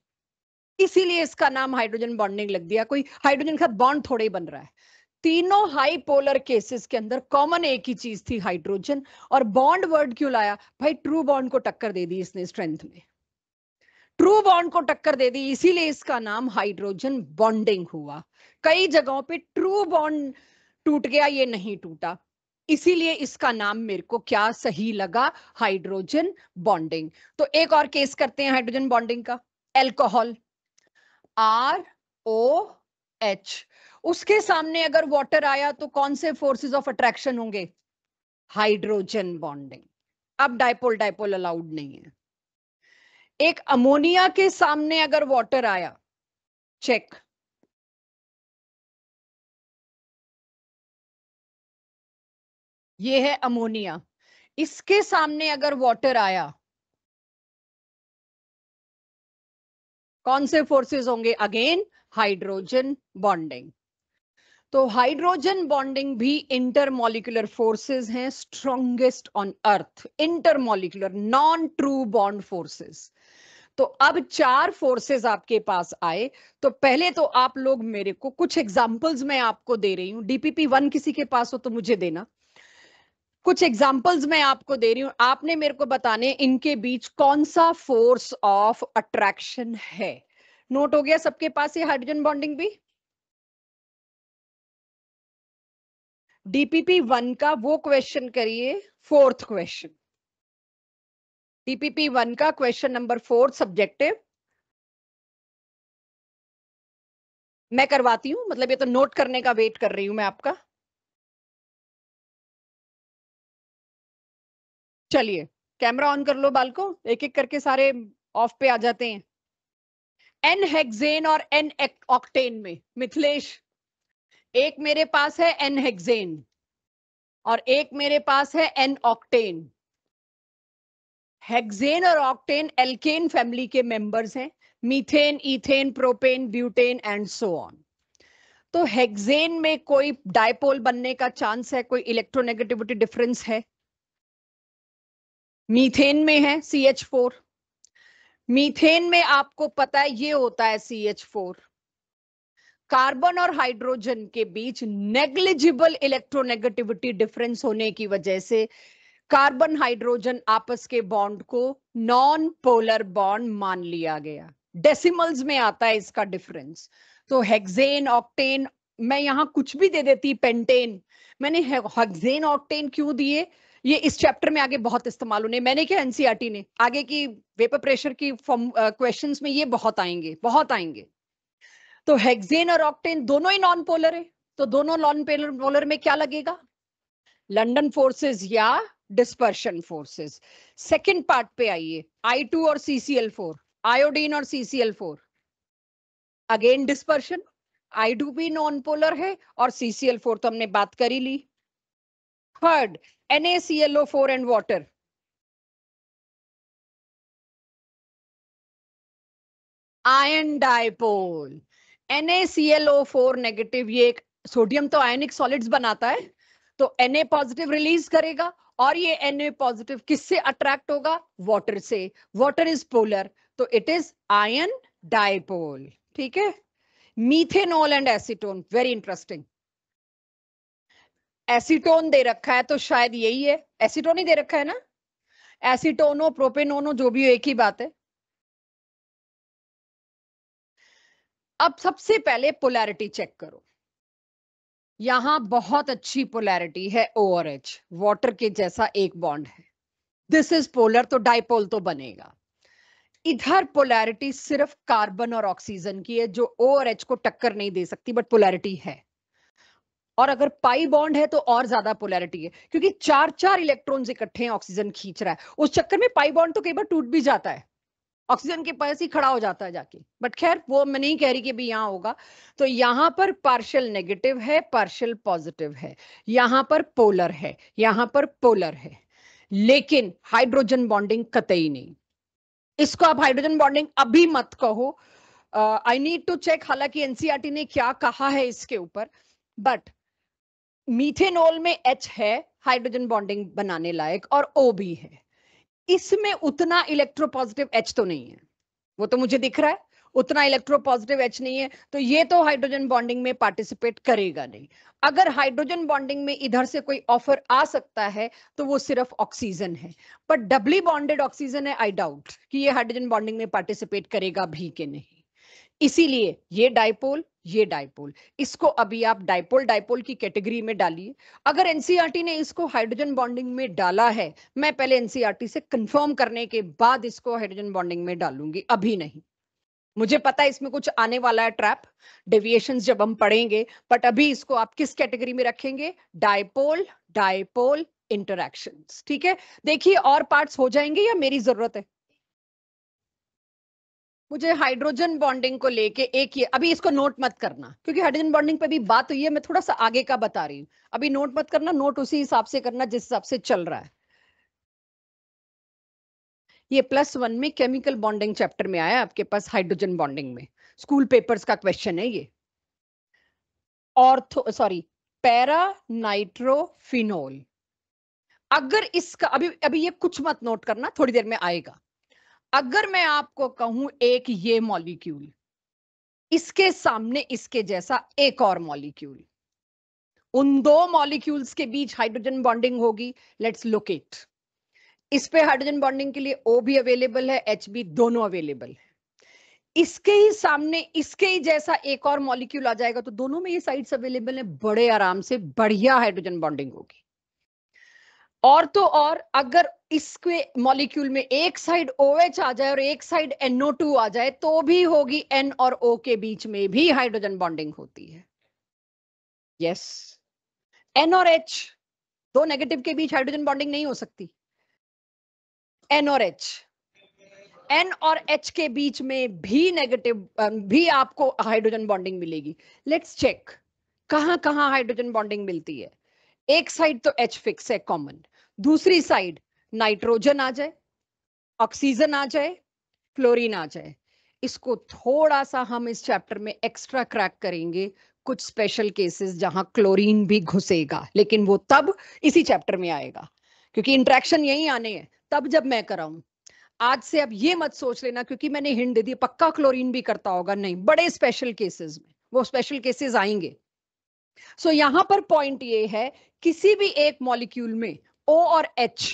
इसीलिए इसका नाम हाइड्रोजन बॉन्डिंग लग दिया। कोई हाइड्रोजन का बॉन्ड थोड़े ही बन रहा है। तीनों हाई पोलर केसेस के अंदर कॉमन एक ही चीज थी, हाइड्रोजन। और बॉन्ड वर्ड क्यों लाया भाई? ट्रू बॉन्ड को टक्कर दे दी इसने स्ट्रेंथ में, ट्रू बॉन्ड को टक्कर दे दी, इसीलिए इसका नाम हाइड्रोजन बॉन्डिंग हुआ। कई जगहों पे ट्रू बॉन्ड टूट गया, ये नहीं टूटा, इसीलिए इसका नाम मेरे को क्या सही लगा? Hydrogen bonding. तो एक और केस करते हैं हाइड्रोजन बॉन्डिंग का। एल्कोहल, ROH, उसके सामने अगर वाटर आया तो कौन से फोर्सेस ऑफ अट्रैक्शन होंगे? Hydrogen bonding. अब डायपोल डायपोल अलाउड नहीं है। एक अमोनिया के सामने अगर वाटर आया चेक। ये है अमोनिया, इसके सामने अगर वाटर आया, कौन से फोर्सेस होंगे? Again hydrogen bonding. तो हाइड्रोजन बॉन्डिंग भी इंटरमॉलिक्यूलर फोर्सेस हैं, strongest on earth, intermolecular non true bond forces. तो अब 4 फोर्सेस आपके पास आए, तो पहले तो आप लोग मेरे को कुछ एग्जांपल्स मैं आपको दे रही हूं, डीपीपी 1 किसी के पास हो तो मुझे देना। कुछ एग्जांपल्स मैं आपको दे रही हूं, आपने मेरे को बताने इनके बीच कौन सा फोर्स ऑफ अट्रैक्शन है। नोट हो गया सबके पास ये हाइड्रोजन बॉन्डिंग भी? डीपीपी 1 का वो क्वेश्चन करिए, 4th क्वेश्चन। डीपीपी 1 का क्वेश्चन नंबर 4 सब्जेक्टिव मैं करवाती हूं, मतलब ये तो नोट करने का वेट कर रही हूं मैं आपका। चलिए कैमरा ऑन कर लो बालको, एक एक करके सारे ऑफ पे आ जाते हैं। एन हेक्सेन और एन ऑक्टेन में मिथिलेश, एक मेरे पास है एन हेक्सेन और एक मेरे पास है एन ऑक्टेन। हेक्सेन और ऑक्टेन एल्केन फैमिली के मेंबर्स हैं, methane, ethane, propane, butane and so on. तो हेक्सेन में कोई डायपोल बनने का चांस है, कोई इलेक्ट्रोनेगेटिविटी डिफरेंस है? मीथेन में है CH4। मीथेन में आपको पता है ये होता है CH4। कार्बन और हाइड्रोजन के बीच नेग्लिजिबल इलेक्ट्रोनेगेटिविटी डिफरेंस होने की वजह से कार्बन हाइड्रोजन आपस के बॉन्ड को नॉन पोलर बॉन्ड मान लिया गया। डेसिमल्स में आता है इसका डिफरेंस। तो हेक्सेन, ऑक्टेन, मैं यहां कुछ भी दे देती, पेंटेन। मैंने हेक्सेन ऑक्टेन क्यों दिए? ये इस चैप्टर में आगे बहुत इस्तेमाल होने, मैंने क्या एनसीईआरटी ने, आगे की वेपर प्रेशर की क्वेश्चंस में ये बहुत आएंगे, बहुत आएंगे। तो हेक्सेन और ऑक्टेन दोनों ही नॉन पोलर है, तो दोनों नॉन पोलर में क्या लगेगा? लंडन फोर्सेस या डिस्पर्शन फोर्सेस। सेकंड पार्ट पे आइए, I2 और CCl4, आयोडीन और CCl4, अगेन डिस्पर्शन। I2 भी नॉन पोलर है और CCl4 तो हमने बात कर ही ली। Third, NaClO4 and water, ion dipole. NaClO4 negative, ये एक सोडियम तो आयनिक सॉलिड्स बनाता है, तो Na पॉजिटिव रिलीज करेगा और ये Na पॉजिटिव किससे अट्रैक्ट होगा? वाटर से। वाटर इज पोलर, तो इट इज आयन डायपोल। ठीक है। Methanol and acetone, very interesting. Acetone दे रखा है तो शायद यही है, एसीटोन ही दे रखा है ना, एसीटोनो प्रोपेनोनो जो भी हो एक ही बात है। अब सबसे पहले पोलैरिटी चेक करो, यहां बहुत अच्छी पोलैरिटी है, O और H, वाटर के जैसा एक बॉन्ड है। दिस इज पोलर, तो डाइपोल तो बनेगा। इधर पोलैरिटी सिर्फ कार्बन और ऑक्सीजन की है, जो O और H को टक्कर नहीं दे सकती, बट पोलैरिटी है। और अगर पाई बॉन्ड है तो और ज्यादा पोलैरिटी है, क्योंकि 4-4 इलेक्ट्रॉन्स इकट्ठे हैं, ऑक्सीजन खींच रहा है, उस चक्कर में पाई बॉन्ड तो कई बार टूट भी जाता है, ऑक्सीजन के पास ही खड़ा हो जाता है जाके। बट खैर वो मैं नहीं कह रही कि भी यहां होगा। तो यहां पर पार्शियल नेगेटिव है, पार्शियल पॉजिटिव है, यहां पर पोलर है, यहां पर पोलर है, लेकिन हाइड्रोजन बॉन्डिंग कतई नहीं। इसको आप हाइड्रोजन बॉन्डिंग अभी मत कहो, आई नीड टू चेक, हालांकि एनसीईआरटी ने क्या कहा है इसके ऊपर। बट मीथेनॉल में H है हाइड्रोजन बॉन्डिंग बनाने लायक, और O भी है। इसमें उतना इलेक्ट्रोपॉजिटिव H तो नहीं है, वो तो मुझे दिख रहा है, उतना इलेक्ट्रोपॉजिटिव H नहीं है, तो ये तो हाइड्रोजन बॉन्डिंग में पार्टिसिपेट करेगा नहीं। अगर हाइड्रोजन बॉन्डिंग में इधर से कोई ऑफर आ सकता है तो वो सिर्फ ऑक्सीजन है, पर डबली बॉन्डेड ऑक्सीजन है, आई डाउट कि ये हाइड्रोजन बॉन्डिंग में पार्टिसिपेट करेगा भी कि नहीं। इसीलिए ये डाइपोल, ये डाइपोल, इसको अभी आप डाइपोल डाइपोल की कैटेगरी में डालिए। अगर एनसीईआरटी ने इसको हाइड्रोजन बॉन्डिंग में डाला है, मैं पहले एनसीईआरटी से कंफर्म करने के बाद इसको हाइड्रोजन बॉन्डिंग में डालूंगी, अभी नहीं। मुझे पता है इसमें कुछ आने वाला है ट्रैप, डेविएशंस जब हम पढ़ेंगे, बट अभी इसको आप किस कैटेगरी में रखेंगे? Dipole dipole interactions. ठीक है, देखिए और पार्ट्स हो जाएंगे या मेरी जरूरत है? मुझे हाइड्रोजन बॉन्डिंग को लेके एक ये, अभी इसको नोट मत करना क्योंकि हाइड्रोजन बॉन्डिंग पे भी बात हुई है, मैं थोड़ा सा आगे का बता रही हूँ, अभी नोट मत करना, नोट उसी हिसाब से करना जिस हिसाब से चल रहा है। ये +1 में केमिकल बॉन्डिंग चैप्टर में आया आपके पास, हाइड्रोजन बॉन्डिंग में स्कूल पेपर्स का क्वेश्चन है ये। ऑर्थो सॉरी पैरा नाइट्रोफिनोल, अगर इसका अभी ये कुछ मत नोट करना, थोड़ी देर में आएगा। अगर मैं आपको कहूं एक ये मॉलिक्यूल, इसके सामने इसके जैसा एक और मॉलिक्यूल, उन दो मॉलिक्यूल्स के बीच हाइड्रोजन बॉन्डिंग होगी, लेट्स लुक इट। इस पे हाइड्रोजन बॉन्डिंग के लिए O भी अवेलेबल है, H भी, दोनों अवेलेबल है। इसके ही सामने इसके ही जैसा एक और मॉलिक्यूल आ जाएगा तो दोनों में ये साइड्स अवेलेबल है, बड़े आराम से बढ़िया हाइड्रोजन बॉन्डिंग होगी। और तो और अगर इसके मॉलिक्यूल में एक साइड OH आ जाए और एक साइड NO2 आ जाए तो भी होगी, N और O के बीच में भी हाइड्रोजन बॉन्डिंग होती है। यस, N और H, दो नेगेटिव के बीच हाइड्रोजन बॉन्डिंग नहीं हो सकती। N और H, N और H के बीच में भी नेगेटिव भी आपको हाइड्रोजन बॉन्डिंग मिलेगी। लेट्स चेक कहां कहां हाइड्रोजन बॉन्डिंग मिलती है। एक साइड तो H फिक्स है कॉमन, दूसरी साइड नाइट्रोजन आ जाए, ऑक्सीजन आ जाए, फ्लोरीन आ जाए। इसको थोड़ा सा हम इस चैप्टर में एक्स्ट्रा क्रैक करेंगे, कुछ स्पेशल केसेस जहां क्लोरीन भी घुसेगा, लेकिन वो तब इसी चैप्टर में आएगा क्योंकि इंटरेक्शन यही आने हैं तब जब मैं कराऊं। आज से अब ये मत सोच लेना क्योंकि मैंने हिंट दे दी पक्का क्लोरीन भी करता होगा, नहीं, बड़े स्पेशल केसेस में वो स्पेशल केसेस आएंगे। सो यहां पर पॉइंट ये है, किसी भी एक मॉलिक्यूल में O और H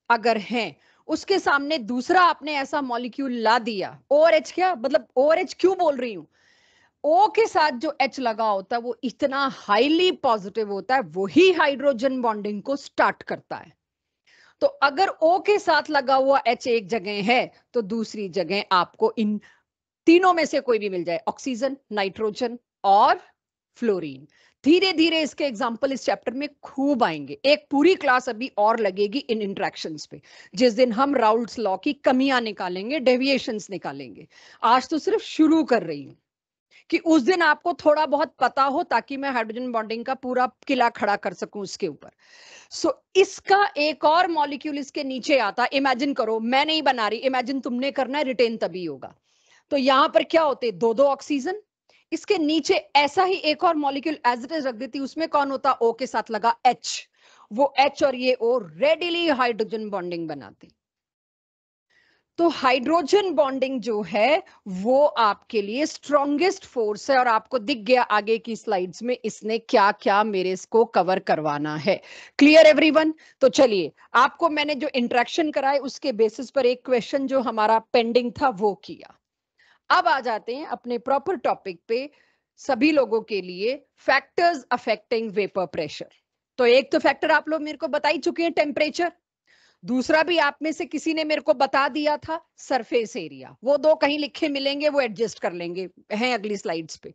अगर हैं, उसके सामने दूसरा आपने ऐसा मॉलिक्यूल ला दिया, O और H, क्या मतलब O और H क्यों बोल रही हूं, O के साथ जो H लगा होता है वो इतना हाईली पॉजिटिव होता है, वही हाइड्रोजन बॉन्डिंग को स्टार्ट करता है। तो अगर O के साथ लगा हुआ H एक जगह है तो दूसरी जगह आपको इन तीनों में से कोई भी मिल जाए, ऑक्सीजन, नाइट्रोजन और फ्लोरीन। धीरे धीरे इसके एग्जाम्पल इस चैप्टर में खूब आएंगे, एक पूरी क्लास अभी और लगेगी इन इंटरेक्शंस पे, जिस दिन हम राउल्ट्स लॉ की कमियां निकालेंगे, डेविएशंस निकालेंगे। आज तो सिर्फ शुरू कर रही हूं कि उस दिन आपको थोड़ा बहुत पता हो ताकि मैं हाइड्रोजन बॉन्डिंग का पूरा किला खड़ा कर सकूं उसके ऊपर। सो इसका एक और मॉलिक्यूल इसके नीचे आता, इमेजिन करो, मैं नहीं बना रही, इमेजिन तुमने करना है, रिटेन तभी होगा। तो यहां पर क्या होते, दो दो ऑक्सीजन, इसके नीचे ऐसा ही एक और मॉलिक्यूल एज इट इज रख देती, उसमें कौन होता, O के साथ लगा H, वो H और ये O रेडिली हाइड्रोजन बॉन्डिंग बनाते। तो हाइड्रोजन बॉन्डिंग जो है वो आपके लिए स्ट्रॉन्गेस्ट फोर्स है, और आपको दिख गया आगे की स्लाइड्स में इसने क्या क्या मेरे इसको कवर करवाना है। Clear everyone? तो चलिए, आपको मैंने जो इंटरेक्शन कराए उसके बेसिस पर एक क्वेश्चन जो हमारा पेंडिंग था वो किया। अब आ जाते हैं अपने प्रॉपर टॉपिक पे, सभी लोगों के लिए फैक्टर्स अफेक्टिंग वेपर प्रेशर। तो एक तो फैक्टर आप लोग मेरे को बता ही चुके हैं, टेम्परेचर। दूसरा भी आप में से किसी ने मेरे को बता दिया था, सरफेस एरिया। वो दो कहीं लिखे मिलेंगे, वो एडजस्ट कर लेंगे, हैं अगली स्लाइड्स पे।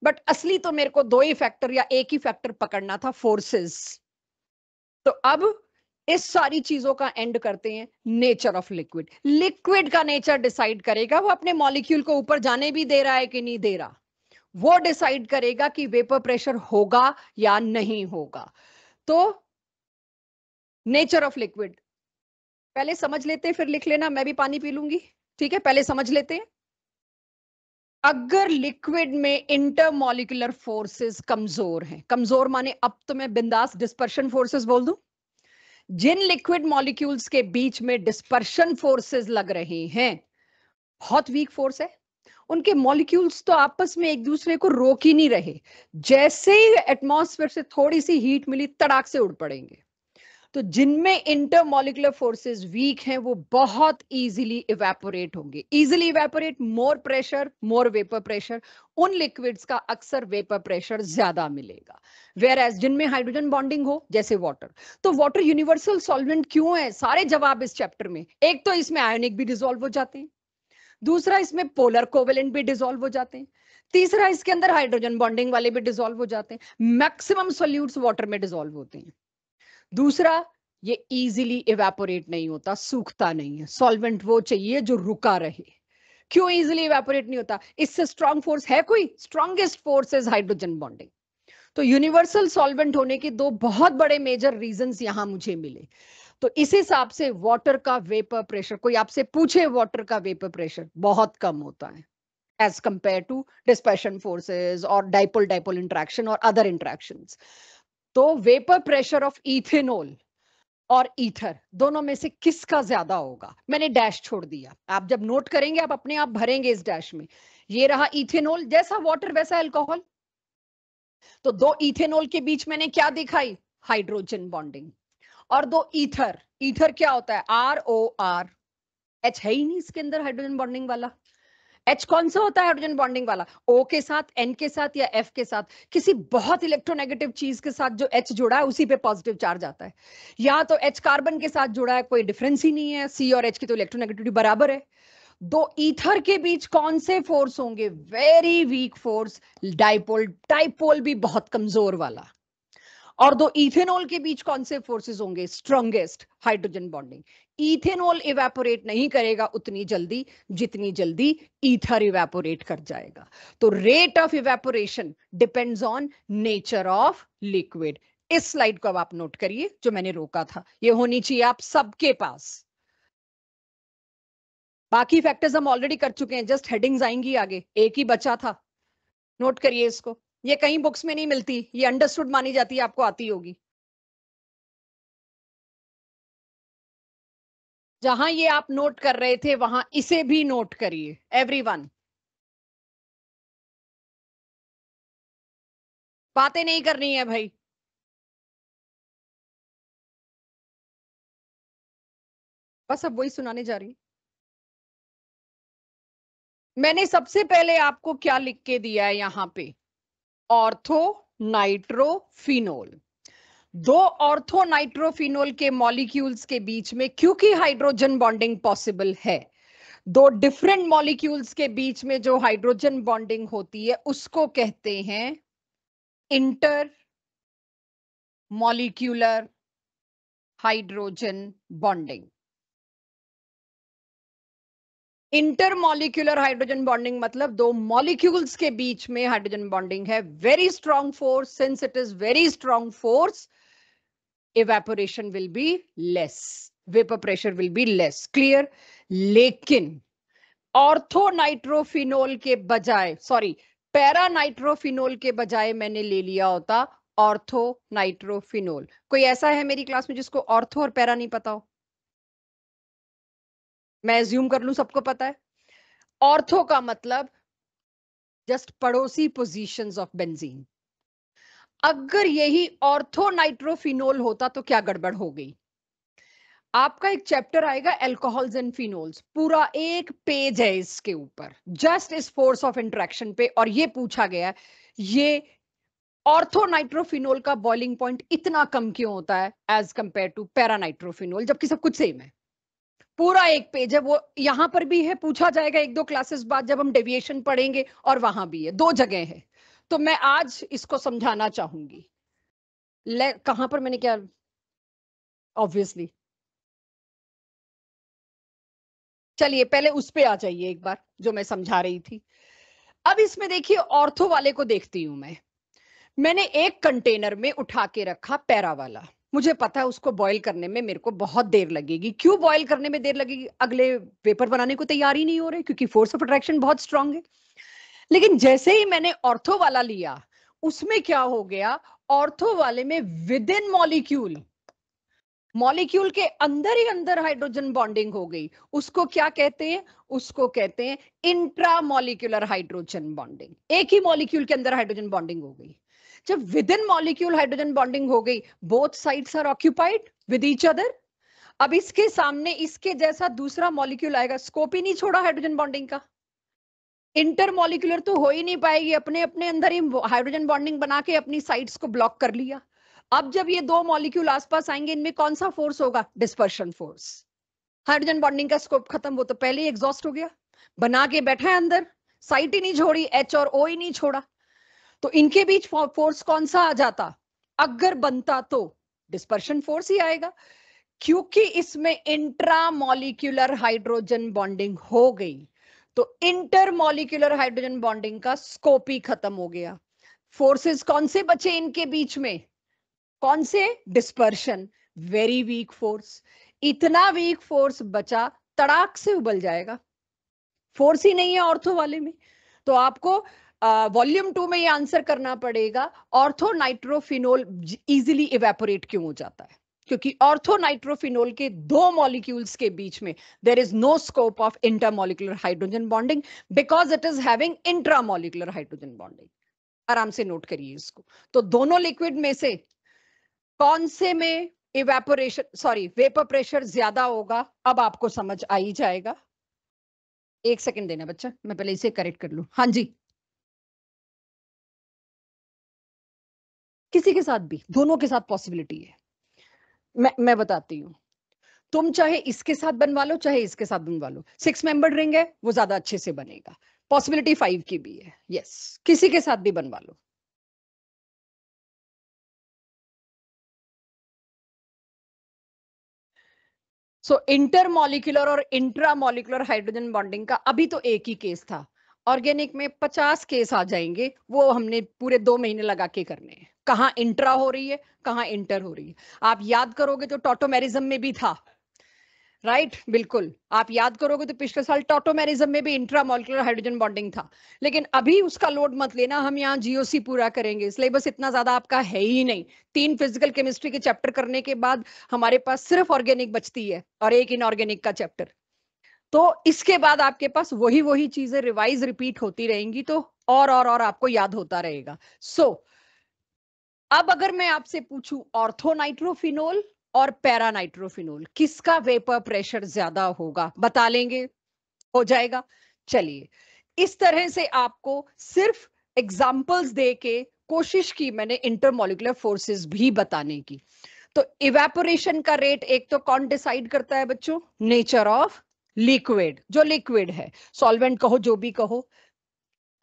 बट असली तो मेरे को दो ही फैक्टर या एक ही फैक्टर पकड़ना था, फोर्सेस। तो अब इस सारी चीजों का एंड करते हैं, नेचर ऑफ लिक्विड। लिक्विड का नेचर डिसाइड करेगा वो अपने मॉलिक्यूल को ऊपर जाने भी दे रहा है कि नहीं दे रहा, वो डिसाइड करेगा कि वेपर प्रेशर होगा या नहीं होगा। तो नेचर ऑफ लिक्विड पहले समझ लेते हैं, फिर लिख लेना, मैं भी पानी पी लूंगी, ठीक है? पहले समझ लेते हैं। अगर लिक्विड में इंटरमॉलिक्यूलर फोर्सेस कमजोर हैं, कमजोर माने अब तो मैं बिंदास डिस्पर्शन फोर्सेस बोल दूं, जिन लिक्विड मॉलिक्यूल्स के बीच में डिस्पर्शन फोर्सेस लग रहे हैं, बहुत वीक फोर्स है, उनके मॉलिक्यूल्स तो आपस में एक दूसरे को रोक ही नहीं रहे, जैसे ही एटमॉस्फेयर से थोड़ी सी हीट मिली तड़ाक से उड़ पड़ेंगे। तो जिनमें इंटरमॉलिक्यूलर फोर्सेस वीक हैं वो बहुत इजीली इवेपोरेट होंगे। इजीली इवेपोरेट, मोर प्रेशर, मोर वेपर प्रेशर, उन लिक्विड्स का अक्सर वेपर प्रेशर ज्यादा मिलेगा। वेयर एज जिनमें हाइड्रोजन बॉन्डिंग हो, जैसे वाटर, तो वाटर यूनिवर्सल सॉल्वेंट क्यों है, सारे जवाब इस चैप्टर में। एक तो इसमें आयोनिक भी डिसॉल्व हो जाते हैं, दूसरा इसमें पोलर कोवेलेंट भी डिसॉल्व हो जाते हैं, तीसरा इसके अंदर हाइड्रोजन बॉन्डिंग वाले भी डिसॉल्व हो जाते हैं। मैक्सिमम सोल्यूट्स वाटर में डिसॉल्व होते हैं। दूसरा, ये इजीली इवेपोरेट नहीं होता, सूखता नहीं है, सॉल्वेंट वो चाहिए जो रुका रहे। क्यों इजिली इवेपोरेट नहीं होता? इससे स्ट्रॉन्ग फोर्स है कोई? Strongest force is hydrogen bonding. तो यूनिवर्सल सॉल्वेंट होने के दो बहुत बड़े मेजर रीजंस यहां मुझे मिले। तो इस हिसाब से वाटर का वेपर प्रेशर, कोई आपसे पूछे वाटर का वेपर प्रेशर, बहुत कम होता है as compared to dispersion forces or dipole-dipole interaction or other interactions. तो वेपर प्रेशर ऑफ इथेनॉल और ईथर दोनों में से किसका ज्यादा होगा? मैंने डैश छोड़ दिया, आप जब नोट करेंगे आप अपने आप भरेंगे इस डैश में। ये रहा इथेनॉल, जैसा वाटर वैसा अल्कोहल। तो दो इथेनॉल के बीच मैंने क्या दिखाई? Hydrogen bonding. और दो ईथर, ईथर क्या होता है? ROR, H है ही नहीं इसके अंदर हाइड्रोजन बॉन्डिंग वाला। H कौन सा होता है हाइड्रोजन बॉन्डिंग वाला? O के साथ, N के साथ या F के साथ, किसी बहुत इलेक्ट्रोनेगेटिव चीज के साथ जो H जुड़ा है उसी पे पॉजिटिव चार्ज आता है। या तो H कार्बन के साथ जुड़ा है, कोई डिफरेंस ही नहीं है, C और H की तो इलेक्ट्रोनेगेटिविटी बराबर है। दो ईथर के बीच कौन से फोर्स होंगे? Very weak force, dipole, dipole भी बहुत कमजोर वाला। और दो इथेनॉल के बीच कौन से फोर्सेस होंगे? Strongest, hydrogen bonding. Ethanol evaporate नहीं करेगा उतनी जल्दी जितनी जल्दी ईथर इवेपोरेट कर जाएगा। तो rate of evaporation depends on nature of liquid. इस स्लाइड को अब आप नोट करिए, जो मैंने रोका था, ये होनी चाहिए आप सबके पास। बाकी फैक्टर्स हम ऑलरेडी कर चुके हैं, जस्ट हेडिंग्स आएंगी आगे, एक ही बचा था। नोट करिए इसको, ये कहीं बुक्स में नहीं मिलती, ये अंडरस्टूड मानी जाती है, आपको आती होगी। जहां ये आप नोट कर रहे थे वहां इसे भी नोट करिए एवरीवन। बातें नहीं करनी है भाई। बस अब वही सुनाने जा रही। मैंने सबसे पहले आपको क्या लिख के दिया है यहां पे? Ortho nitrophenol. दो ऑर्थो नाइट्रोफिनोल के मॉलिक्यूल्स के बीच में क्योंकि हाइड्रोजन बॉन्डिंग पॉसिबल है, दो डिफरेंट मॉलिक्यूल्स के बीच में जो हाइड्रोजन बॉन्डिंग होती है उसको कहते हैं inter molecular hydrogen bonding. Intermolecular hydrogen bonding मतलब दो मॉलिक्यूल्स के बीच में हाइड्रोजन बॉन्डिंग है। Very strong force, since it is very strong force, evaporation will be less, vapor pressure will be less, clear? लेकिन ऑर्थो नाइट्रोफिनोल के बजाय, sorry, para nitrophenol के बजाय मैंने ले लिया होता ऑर्थो नाइट्रोफिनोल। कोई ऐसा है मेरी क्लास में जिसको ऑर्थो और पैरा नहीं पता हो? मैं एज्यूम कर लूं सबको पता है। ऑर्थो का मतलब जस्ट पड़ोसी पोजीशंस ऑफ बेंजीन। अगर यही ऑर्थो नाइट्रोफिनोल होता तो क्या गड़बड़ हो गई? आपका एक चैप्टर आएगा अल्कोहल्स एंड फिनोल्स, पूरा एक पेज है इसके ऊपर जस्ट इस फोर्स ऑफ इंटरेक्शन पे, और ये पूछा गया है ये ऑर्थो नाइट्रोफिनोल का बॉइलिंग पॉइंट इतना कम क्यों होता है एज कंपेयर टू पैरानाइट्रोफिनोल, जबकि सब कुछ सेम है। पूरा एक पेज है, वो यहां पर भी है, पूछा जाएगा एक दो क्लासेस बाद जब हम डेविएशन पढ़ेंगे, और वहां भी है, दो जगह है। तो मैं आज इसको समझाना चाहूंगी। कहां पर मैंने क्या, ऑब्वियसली, चलिए पहले उस पे आ जाइए एक बार जो मैं समझा रही थी। अब इसमें देखिए ऑर्थो वाले को देखती हूं मैंने एक कंटेनर में उठा के रखा पैरा वाला। मुझे पता है उसको बॉईल करने में मेरे को बहुत देर लगेगी। क्यों बॉईल करने में देर लगेगी? अगले पेपर बनाने को तैयार ही नहीं हो रहे, क्योंकि फोर्स ऑफ अट्रैक्शन बहुत स्ट्रांग है। लेकिन जैसे ही मैंने ऑर्थो वाला लिया, उसमें क्या हो गया? ऑर्थो वाले में विद इन मॉलिक्यूल, मॉलिक्यूल के अंदर ही अंदर हाइड्रोजन बॉन्डिंग हो गई। उसको क्या कहते हैं? उसको कहते हैं इंट्रामॉलिक्यूलर हाइड्रोजन बॉन्डिंग। एक ही मॉलिक्यूल के अंदर हाइड्रोजन बॉन्डिंग हो गई। जब within molecule hydrogen bonding हो गई, both sides are occupied with each other. अब इसके सामने इसके जैसा दूसरा मॉलिक्यूल आएगा, स्कोप ही नहीं छोड़ा हाइड्रोजन बॉन्डिंग का। इंटरमॉलिक्यूलर तो हो ही नहीं पाएगी, अपने अपने अंदर ही हाइड्रोजन बॉन्डिंग बना के अपनी साइड्स को ब्लॉक कर लिया। अब जब ये दो मॉलिक्यूल आसपास आएंगे, इनमें कौन सा फोर्स होगा? Dispersion force. हाइड्रोजन बॉन्डिंग का स्कोप खत्म, वो तो पहले ही एग्जॉस्ट हो गया, बना के बैठा है अंदर, साइट ही नहीं छोड़ी, एच और ओ ही नहीं छोड़ा। तो इनके बीच फोर्स कौन सा आ जाता? अगर बनता तो डिस्पर्शन फोर्स ही आएगा, क्योंकि इसमें इंट्रामॉलिक्यूलर हाइड्रोजन बॉन्डिंग हो गई। तो इंटरमॉलिक्यूलर हाइड्रोजन बॉन्डिंग का स्कोप ही खत्म हो गया। फोर्सेस कौन से बचे इनके बीच में? कौन से? Dispersion, very weak force. इतना वीक फोर्स बचा, तड़ाक से उबल जाएगा। फोर्स ही नहीं है ऑर्थो वाले में, तो आपको वॉल्यूम 2 में ये आंसर करना पड़ेगा ऑर्थो नाइट्रोफिनोल इजीली इवेपोरेट क्यों हो जाता है, क्योंकि ऑर्थो नाइट्रोफिनोल के दो मॉलिक्यूल्स के बीच में there is no scope of intermolecular hydrogen bonding because it is having intramolecular hydrogen bonding. आराम से नोट करिए इसको। तो दोनों लिक्विड में से कौन से में वेपर प्रेशर ज्यादा होगा, अब आपको समझ आ ही जाएगा। एक सेकंड देना बच्चा, मैं पहले इसे करेक्ट कर लूं। हाँ जी, किसी के साथ भी, दोनों के साथ पॉसिबिलिटी है। मैं बताती हूँ, तुम चाहे इसके साथ बनवा लो चाहे इसके साथ बनवा लो, 6 मेंबर रिंग है वो ज्यादा अच्छे से बनेगा। पॉसिबिलिटी 5 की भी है, यस, किसी के साथ भी बनवा लो। सो इंटरमॉलिक्यूलर और इंट्रामॉलिक्यूलर हाइड्रोजन बॉन्डिंग का अभी तो एक ही केस था, ऑर्गेनिक में 50 केस आ जाएंगे, वो हमने पूरे 2 महीने लगा के करने हैं। कहाँ इंट्रा हो रही है, कहाँ इंटर हो रही है। आप याद करोगे तो टॉटोमेरिज्म में भी था, राइट बिल्कुल। आप याद करोगे तो पिछले साल टॉटोमेरिज्म में भी इंट्रामॉलिक्यूलर हाइड्रोजन बॉन्डिंग था, लेकिन अभी उसका लोड मत लेना, हम यहाँ जीओसी पूरा करेंगे, सिलेबस इतना ज्यादा आपका है ही नहीं। 3 फिजिकल केमिस्ट्री के चैप्टर करने के बाद हमारे पास सिर्फ ऑर्गेनिक बचती है और एक इनऑर्गेनिक का चैप्टर। तो इसके बाद आपके पास वही वही चीजें रिवाइज रिपीट होती रहेंगी, तो और आपको याद होता रहेगा। अब अगर मैं आपसे पूछूं ऑर्थोनाइट्रोफिनोल और पैरानाइट्रोफिनोल किसका वेपर प्रेशर ज्यादा होगा, बता लेंगे? हो जाएगा। चलिए, इस तरह से आपको सिर्फ एग्जांपल्स दे के कोशिश की मैंने इंटरमॉलिक्यूलर फोर्सेस भी बताने की। तो इवेपोरेशन का रेट एक तो कौन डिसाइड करता है बच्चों? नेचर ऑफ लिक्विड, जो लिक्विड है, सॉल्वेंट कहो जो भी कहो।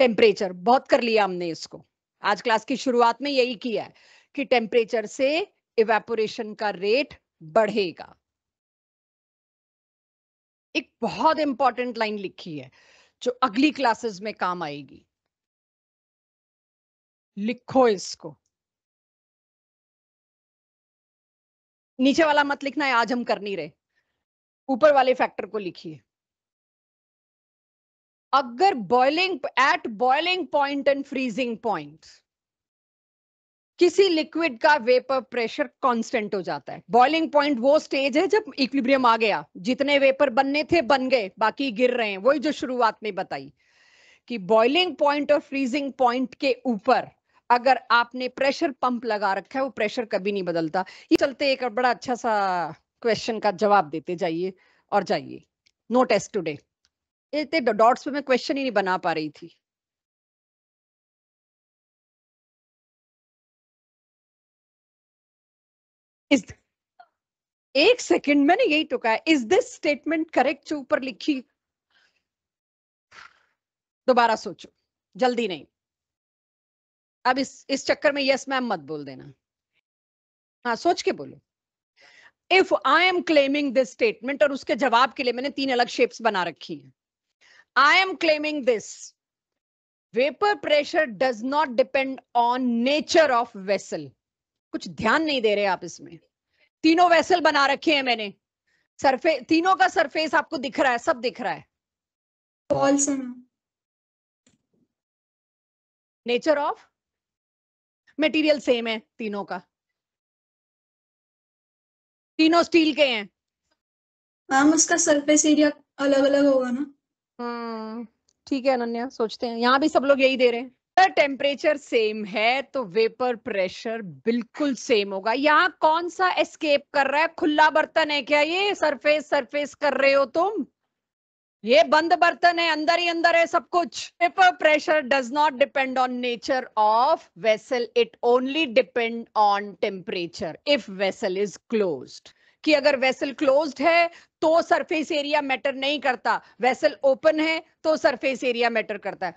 टेम्परेचर, बहुत कर लिया हमने इसको, आज क्लास की शुरुआत में यही किया है कि टेम्परेचर से इवेपोरेशन का रेट बढ़ेगा। एक बहुत इंपॉर्टेंट लाइन लिखी है जो अगली क्लासेस में काम आएगी, लिखो इसको। नीचे वाला मत लिखना है, आज हम कर नहीं रहे, ऊपर वाले फैक्टर को लिखिए। अगर boiling point and freezing point किसी लिक्विड का वेपर प्रेशर कांस्टेंट हो जाता है। बॉइलिंग पॉइंट वो स्टेज है जब इक्विलिब्रियम आ गया, जितने वेपर बनने थे बन गए, बाकी गिर रहे हैं, वही जो शुरुआत में बताई कि बॉइलिंग पॉइंट और फ्रीजिंग पॉइंट के ऊपर अगर आपने प्रेशर पंप लगा रखा है वो प्रेशर कभी नहीं बदलता। ये चलते एक बड़ा अच्छा सा क्वेश्चन का जवाब देते जाइए और जाइए। नो टेस्ट टुडे, इतने डॉट्स पे मैं क्वेश्चन ही नहीं बना पा रही थी। इस एक सेकंड, मैंने यही तो कहा, इज दिस स्टेटमेंट करेक्ट जो ऊपर लिखी? दोबारा सोचो, जल्दी नहीं। अब इस चक्कर में यस मैम मत बोल देना, हाँ सोच के बोलो। If I M claiming this statement, और उसके जवाब के लिए मैंने 3 अलग शेप्स बना रखी हैं। I am claiming this, vapour pressure does not depend on nature of vessel. कुछ ध्यान नहीं दे रहे आप इसमें, तीनों वेसल बना रखे हैं मैंने, सरफेस तीनों का सरफेस आपको दिख रहा है, सब दिख रहा है। फॉल्स है ma'am. Nature of material same है तीनों का, तीनों स्टील के हैं। मैम उसका सरफेस एरिया अलग अलग होगा ना? ठीक है अनन्या, सोचते हैं, यहाँ भी सब लोग यही दे रहे हैं। टेम्परेचर सेम है तो वेपर प्रेशर बिल्कुल सेम होगा। यहाँ कौन सा एस्केप कर रहा है? खुला बर्तन है क्या ये? सरफेस कर रहे हो तुम? ये बंद बर्तन है, अंदर ही अंदर है सब कुछ। Vapour pressure does not depend on nature of vessel, it only depend on temperature if vessel is closed. कि अगर वेसल क्लोज्ड है तो सरफेस एरिया मैटर नहीं करता, वेसल ओपन है तो सरफेस एरिया मैटर करता है।